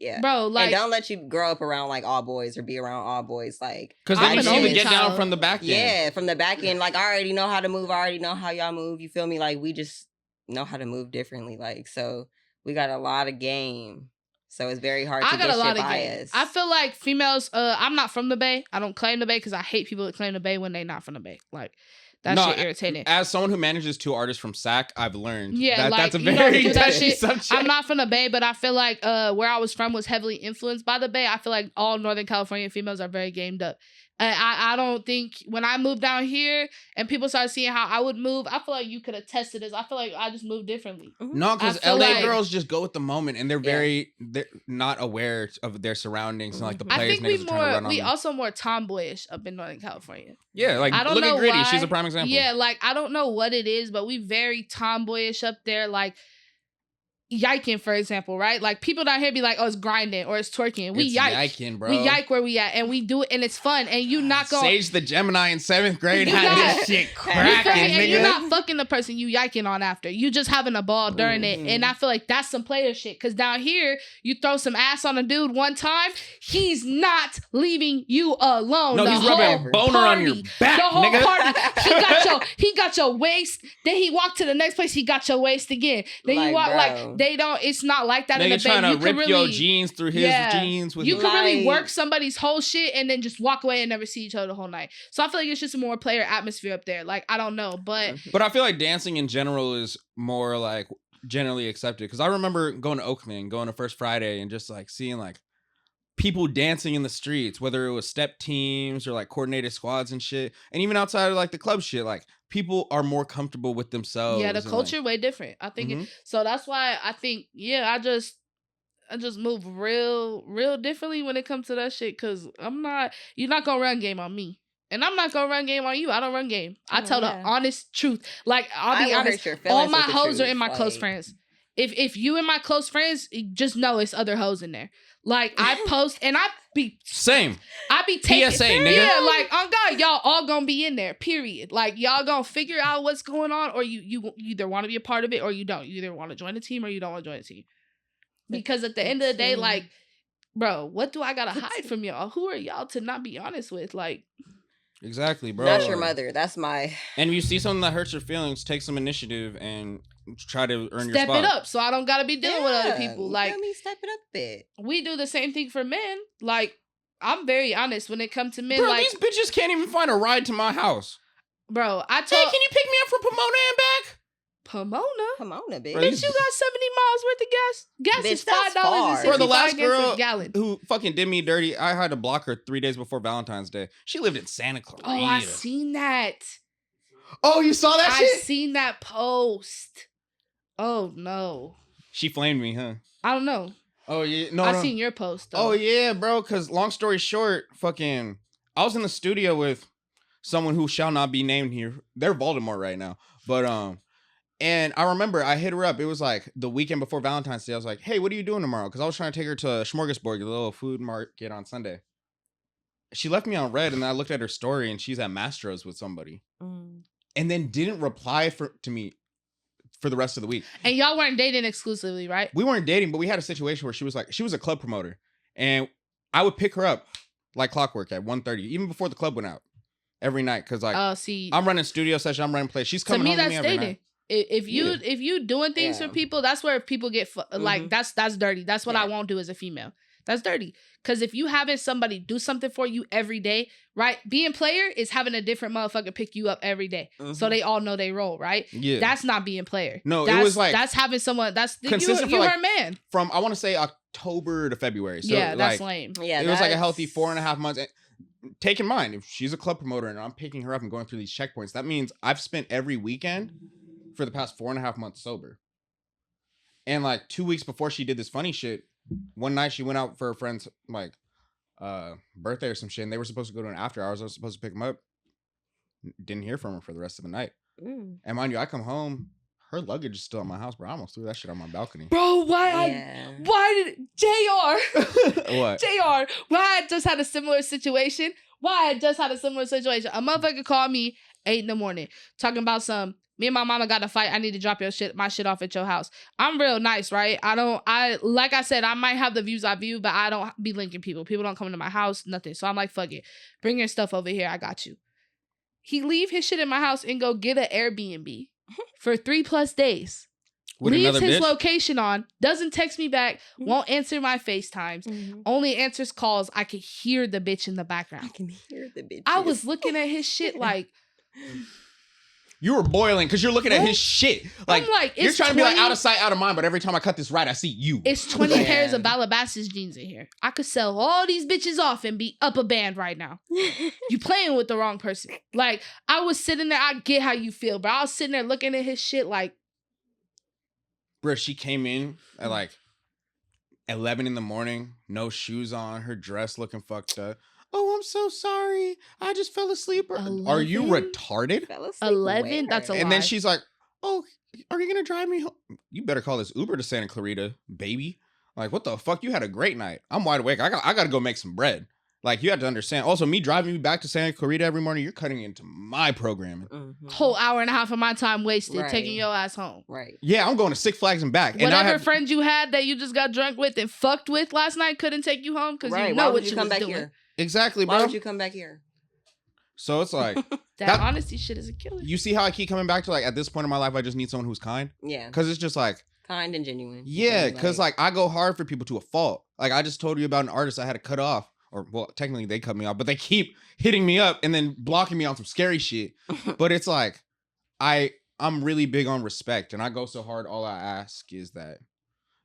Yeah, bro. Like, and don't let you grow up around like all boys or be around all boys, like because they can even get down from the back end. Yeah, from the back end. Like I already know how to move. I already know how y'all move. You feel me? Like we just know how to move differently. Like so, we got a lot of game. So it's very hard to get shit by us. I feel like females. I'm not from the Bay. I don't claim the Bay because I hate people that claim the Bay when they not from the Bay. Like. That shit irritating. As someone who manages 2 artists from SAC, I've learned that's a very touchy subject. I'm not from the Bay, but I feel like where I was from was heavily influenced by the Bay. I feel like all Northern California females are very gamed up. I don't think when I moved down here and people started seeing how I would move, I feel like you could attest to this. I feel like I just moved differently. No, because LA girls just go with the moment and they're not aware of their surroundings and like the players. I think we also more tomboyish up in Northern California. Yeah, like look at Gritty. She's a prime example. Yeah, like I don't know what it is, but we very tomboyish up there. Like yiking, for example, right? Like people down here be like, "Oh, it's grinding or it's twerking." We yiking, bro. We yike where we at, and we do it, and it's fun. And you not going. Sage the Gemini in 7th grade had this shit cracking, nigga. And you're not fucking the person you yiking on after. You just having a ball during it, and I feel like that's some player shit. Cause down here, you throw some ass on a dude one time, he's not leaving you alone. No, he's rubbing a boner on your back, the whole nigga. Party. He got your waist. Then he walked to the next place. He got your waist again. Then you walk like. They don't. It's not like that in the Bay. Trying to rip your jeans through his jeans. With you can really work somebody's whole shit and then just walk away and never see each other the whole night. So I feel like it's just a more player atmosphere up there. Like I don't know, but I feel like dancing in general is more like generally accepted. Because I remember going to Oakland, going to First Friday, and just like seeing like people dancing in the streets, whether it was step teams or like coordinated squads and shit, and even outside of like the club shit, like people are more comfortable with themselves. Yeah, the culture way different. I think so. That's why I think move real differently when it comes to that shit. Cause you're not gonna run game on me. And I'm not gonna run game on you. I don't run game. I tell the honest truth. Like, I'll be honest. All my hoes are in my close friends. If you and my close friends, just know it's other hoes in there. Like, I post and I be same. I be taking PSA, nigga. Yeah, like, oh God, y'all all gonna be in there. Period. Like, y'all gonna figure out what's going on, or you either want to be a part of it or you don't. You either want to join the team or you don't want to join the team. Because at the end of the day, like, bro, what do I gotta hide from y'all? Who are y'all to not be honest with? Like, exactly, bro. Not your mother. That's my. And if you see something that hurts your feelings, take some initiative and try to earn your spot. Step it up, so I don't gotta be dealing with other people. Like, step it up a bit. We do the same thing for men. Like, I'm very honest when it comes to men. Bro, like, these bitches can't even find a ride to my house. Bro, I told. Hey, can you pick me up from Pomona and back? Pomona, bitch. Bitch, you got 70 miles worth of gas. Gas is $5.65 For the last girl a gallon. who fucking did me dirty, I had to block her 3 days before Valentine's Day. She lived in Santa Clarita. Oh, I seen that. Oh, you saw that shit? I seen that post. Oh no. She flamed me, huh? I don't know. Oh yeah, no. I seen your post though. Oh yeah, bro. Cause long story short, fucking, I was in the studio with someone who shall not be named here. They're Voldemort right now, but and I remember I hit her up. It was like the weekend before Valentine's Day. I was like, "Hey, what are you doing tomorrow?" Because I was trying to take her to Smorgasburg, the little food market on Sunday. She left me on red, and then I looked at her story, and she's at Mastro's with somebody, and then didn't reply to me for the rest of the week. And y'all weren't dating exclusively, right? We weren't dating, but we had a situation where she was a club promoter, and I would pick her up like clockwork at 1:30, even before the club went out, every night. Cause like, see, I'm running studio session, I'm running play. She's coming home to me every night. If you doing things for people, that's where people get like that's dirty. That's what I won't do as a female. That's dirty. Because if you having somebody do something for you every day, right? Being player is having a different motherfucker pick you up every day, so they all know they role, right? Yeah, that's not being player. No, it was like that's having someone that's consistent you for her man from I want to say October to February. So yeah, that's like, lame. Yeah, it was like a healthy 4.5 months. Take in mind, if she's a club promoter and I'm picking her up and going through these checkpoints, that means I've spent every weekend for the past 4.5 months sober. And like 2 weeks before she did this funny shit, one night she went out for her friend's like birthday or some shit, and they were supposed to go to an after hours. I was supposed to pick them up. Didn't hear from her for the rest of the night. And mind you, I come home, her luggage is still at my house, bro. I almost threw that shit on my balcony. Bro, why did JR what? JR, why I just had a similar situation? A motherfucker called me 8 in the morning talking about me and my mama got in a fight. I need to drop my shit off at your house. I'm real nice, right? Like I said, I might have the views I view, but I don't be linking people. People don't come to my house, nothing. So I'm like, fuck it. Bring your stuff over here. I got you. He leave his shit in my house and go get an Airbnb for 3+ days. Leaves his location on, doesn't text me back, won't answer my FaceTimes, only answers calls. I could hear the bitch in the background. I was looking at his shit like... You were boiling because you're looking at his shit. Like, you're trying to be like out of sight, out of mind, but every time I cut this right, I see you. It's 20 pairs of Calabasas jeans in here. I could sell all these bitches off and be up a band right now. You playing with the wrong person. Like, I was sitting there, I get how you feel, but I was sitting there looking at his shit like... Bro, she came in at like 11 in the morning, no shoes on, her dress looking fucked up. Oh, I'm so sorry. I just fell asleep. 11? Are you retarded? 11? That's a lot. And then she's like, oh, are you going to drive me home? You better call this Uber to Santa Clarita, baby. Like, what the fuck? You had a great night. I'm wide awake. I got to go make some bread. Like, you have to understand. Also, me driving you back to Santa Clarita every morning, you're cutting into my programming. Whole hour and a half of my time wasted taking your ass home. Right. Yeah, I'm going to Six Flags and back. Whatever friends you had that you just got drunk with and fucked with last night couldn't take you home because you know what you was doing. Here? Exactly, bro. Why would you come back here? So it's like... that honesty shit is a killer. You see how I keep coming back to, like, at this point in my life, I just need someone who's kind? Yeah. Because it's just like... kind and genuine. Yeah, because like I go hard for people to a fault. Like I just told you about an artist I had to cut off. Or, well, technically they cut me off, but they keep hitting me up and then blocking me on some scary shit. But it's like, I'm really big on respect. And I go so hard, all I ask is that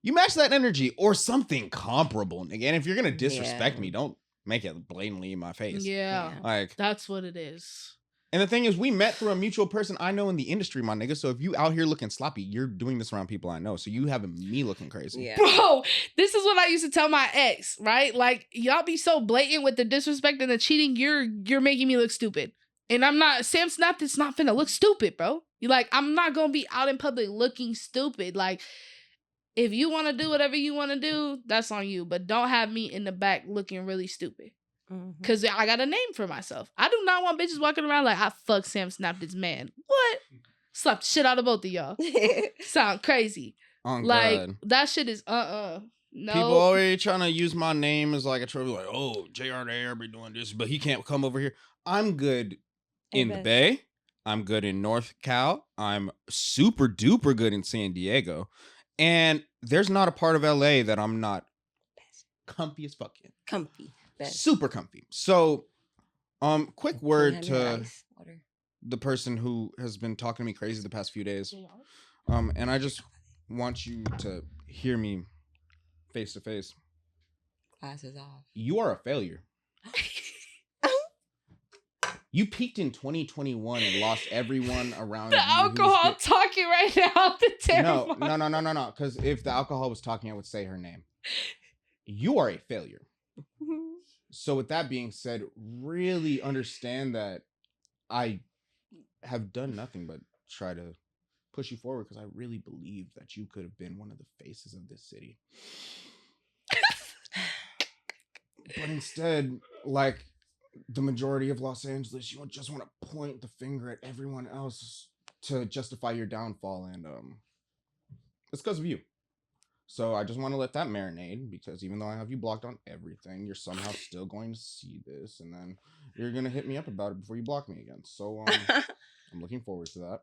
you match that energy or something comparable. And again, if you're going to disrespect me, don't make it blatantly in my face. Yeah. Like, that's what it is. And the thing is, we met through a mutual person I know in the industry, my nigga. So if you out here looking sloppy, you're doing this around people I know. So you having me looking crazy. Yeah. Bro, this is what I used to tell my ex, right? Like, y'all be so blatant with the disrespect and the cheating, you're making me look stupid. And I'm not, Sam Snapped, it's not finna look stupid, bro. You like, I'm not gonna be out in public looking stupid. Like, if you wanna do whatever you wanna do, that's on you. But don't have me in the back looking really stupid. Because I got a name for myself. I do not want bitches walking around like, I fuck Sam Snapped his man. What? Slap the shit out of both of y'all. Sound crazy. Oh, like, God. that shit is No. People always trying to use my name as like a trophy, like, oh, JR the AR be doing this, but he can't come over here. I'm good in the Bay. I'm good in North Cal. I'm super duper good in San Diego. And there's not a part of LA that I'm not comfy as fuck in. Comfy. Best. Super comfy. So, quick word to the person who has been talking to me crazy the past few days. And I just want you to hear me face to face. Glasses off. You are a failure. You peaked in 2021 and lost everyone around the you. The alcohol talking right now. No. Because if the alcohol was talking, I would say her name. You are a failure. So with that being said, really understand that I have done nothing but try to push you forward because I really believe that you could have been one of the faces of this city. But instead, like the majority of Los Angeles, you just want to point the finger at everyone else to justify your downfall, and it's because of you. So I just want to let that marinate, because even though I have you blocked on everything, you're somehow still going to see this, and then you're going to hit me up about it before you block me again. So I'm looking forward to that.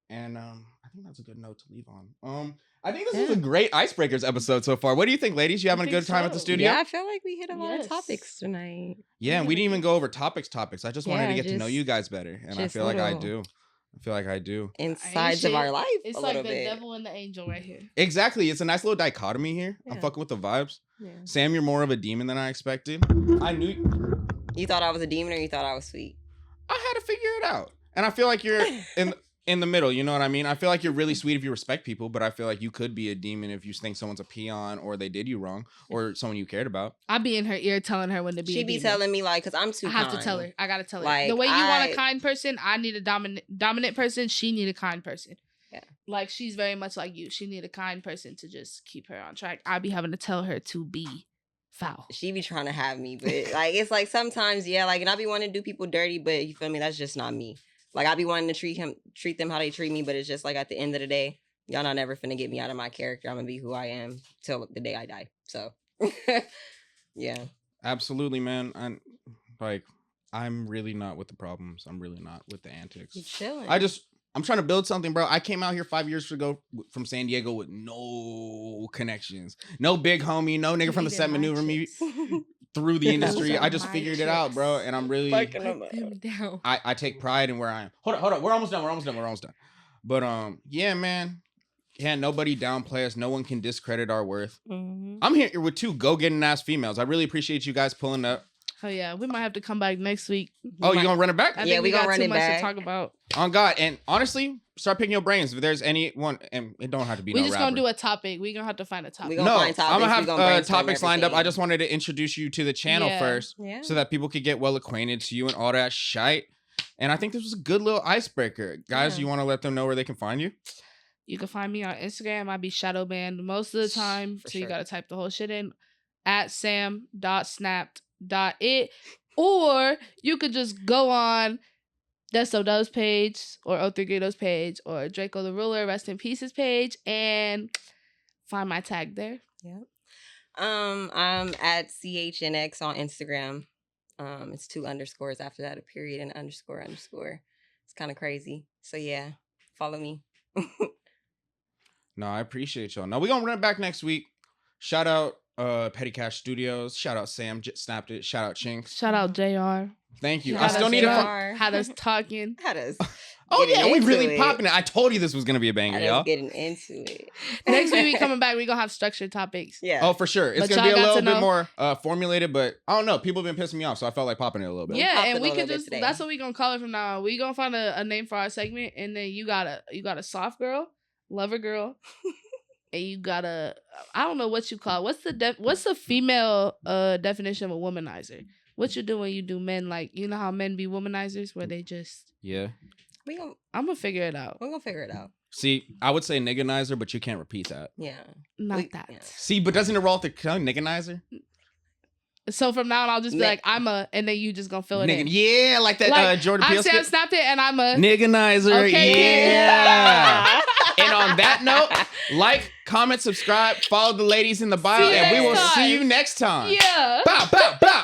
And I think that's a good note to leave on. I think this is a great Icebreakers episode so far. What do you think, ladies? You having a good time at the studio? Yeah, I feel like we hit a lot of topics tonight. Yeah, and we didn't even go over topics. I just wanted to get to know you guys better, and I feel like I do. Insides of our life. It's like the devil and the angel right here. Exactly. It's a nice little dichotomy here. Yeah. I'm fucking with the vibes. Yeah. Sam, you're more of a demon than I expected. I knew you thought I was a demon, or you thought I was sweet. I had to figure it out, and I feel like you're in the middle. You know what I mean? I feel like you're really sweet if you respect people, but I feel like you could be a demon if you think someone's a peon, or they did you wrong, or someone you cared about. I'd be in her ear telling her when to be. She be telling me like, because I'm too. I have to tell her. I gotta tell her. Like, the way you want a kind person, I need a dominant person. She need a kind person. Yeah. Like, she's very much like you. She need a kind person to just keep her on track. I be having to tell her to be foul. She be trying to have me, but like, it's like sometimes, yeah, like, and I be wanting to do people dirty, but you feel me? That's just not me. Like, I be wanting to treat them how they treat me, but it's just like, at the end of the day, y'all not never finna get me out of my character. I'm gonna be who I am till the day I die. So, yeah. Absolutely, man. I'm really not with the problems. I'm really not with the antics. You're chilling. I'm trying to build something, bro. I came out here 5 years ago from San Diego with no connections. No big homie, no nigga from the set maneuver me through the industry. I just figured it out, bro. And I'm really... I take pride in where I am. Hold on. We're almost done. But, yeah, man. Can't nobody downplay us. No one can discredit our worth. Mm-hmm. I'm here with two go-getting ass females. I really appreciate you guys pulling up. Oh yeah, we might have to come back next week. Oh, you gonna run it back? I think we gonna run it back. To talk about. On God, and honestly, start picking your brains. If there's anyone, and it don't have to be. We no just rapper. gonna do a topic. We gonna have to find a topic. I'm gonna have topics lined up. I just wanted to introduce you to the channel first, so that people could get well acquainted to you and all that shite. And I think this was a good little icebreaker, guys. You want to let them know where they can find you? You can find me on Instagram. I be shadow banned most of the time, so you gotta type the whole shit in at sam.snapped.it. Or you could just go on Desto Dove's page or O3 Greedo's page or Draco the Ruler, Rest in Pieces page, and find my tag there. Yep. I'm at Chnx on Instagram. It's 2 underscores after that, a period and underscore. It's kind of crazy. So yeah, follow me. No, I appreciate y'all. Now we're gonna run it back next week. Shout out Petty Cash Studios. Shout out Sam Snapped It. Shout out Chnx. Shout out JR. Thank you. Had us talking. Oh getting yeah, we into really it. popping it. I told you this was gonna be a banger, I y'all. was getting into it. Next week we coming back. We gonna have structured topics. Yeah. Oh, for sure. It's But gonna be a y'all got little to bit know. more formulated, but I don't know. People have been pissing me off, so I felt like popping it a little bit. Yeah, popped and it we a could little bit just today. that's what we gonna call it from now on. We gonna find a name for our segment, and then you got a soft girl, lover girl, and you got a I don't know what you call it. What's the female definition of a womanizer? What you do when you do men, like, you know how men be womanizers where they just Yeah. I'm gonna figure it out. We're gonna figure it out. See, I would say niggonizer, but you can't repeat that. Yeah. Not that. Yeah. See, but doesn't it roll off the tongue, niggonizer? So from now on, I'll just be like, I'm a, and then you just gonna fill it in. Yeah, like that Like, Jordan I'm Peele Sam skit. Snapped It, and I'm a Niggonizer, Okay, yeah. And on that note, like, comment, subscribe, follow the ladies in the bio, See you and we next will time. see you next time. Yeah. Bow, bow, bow.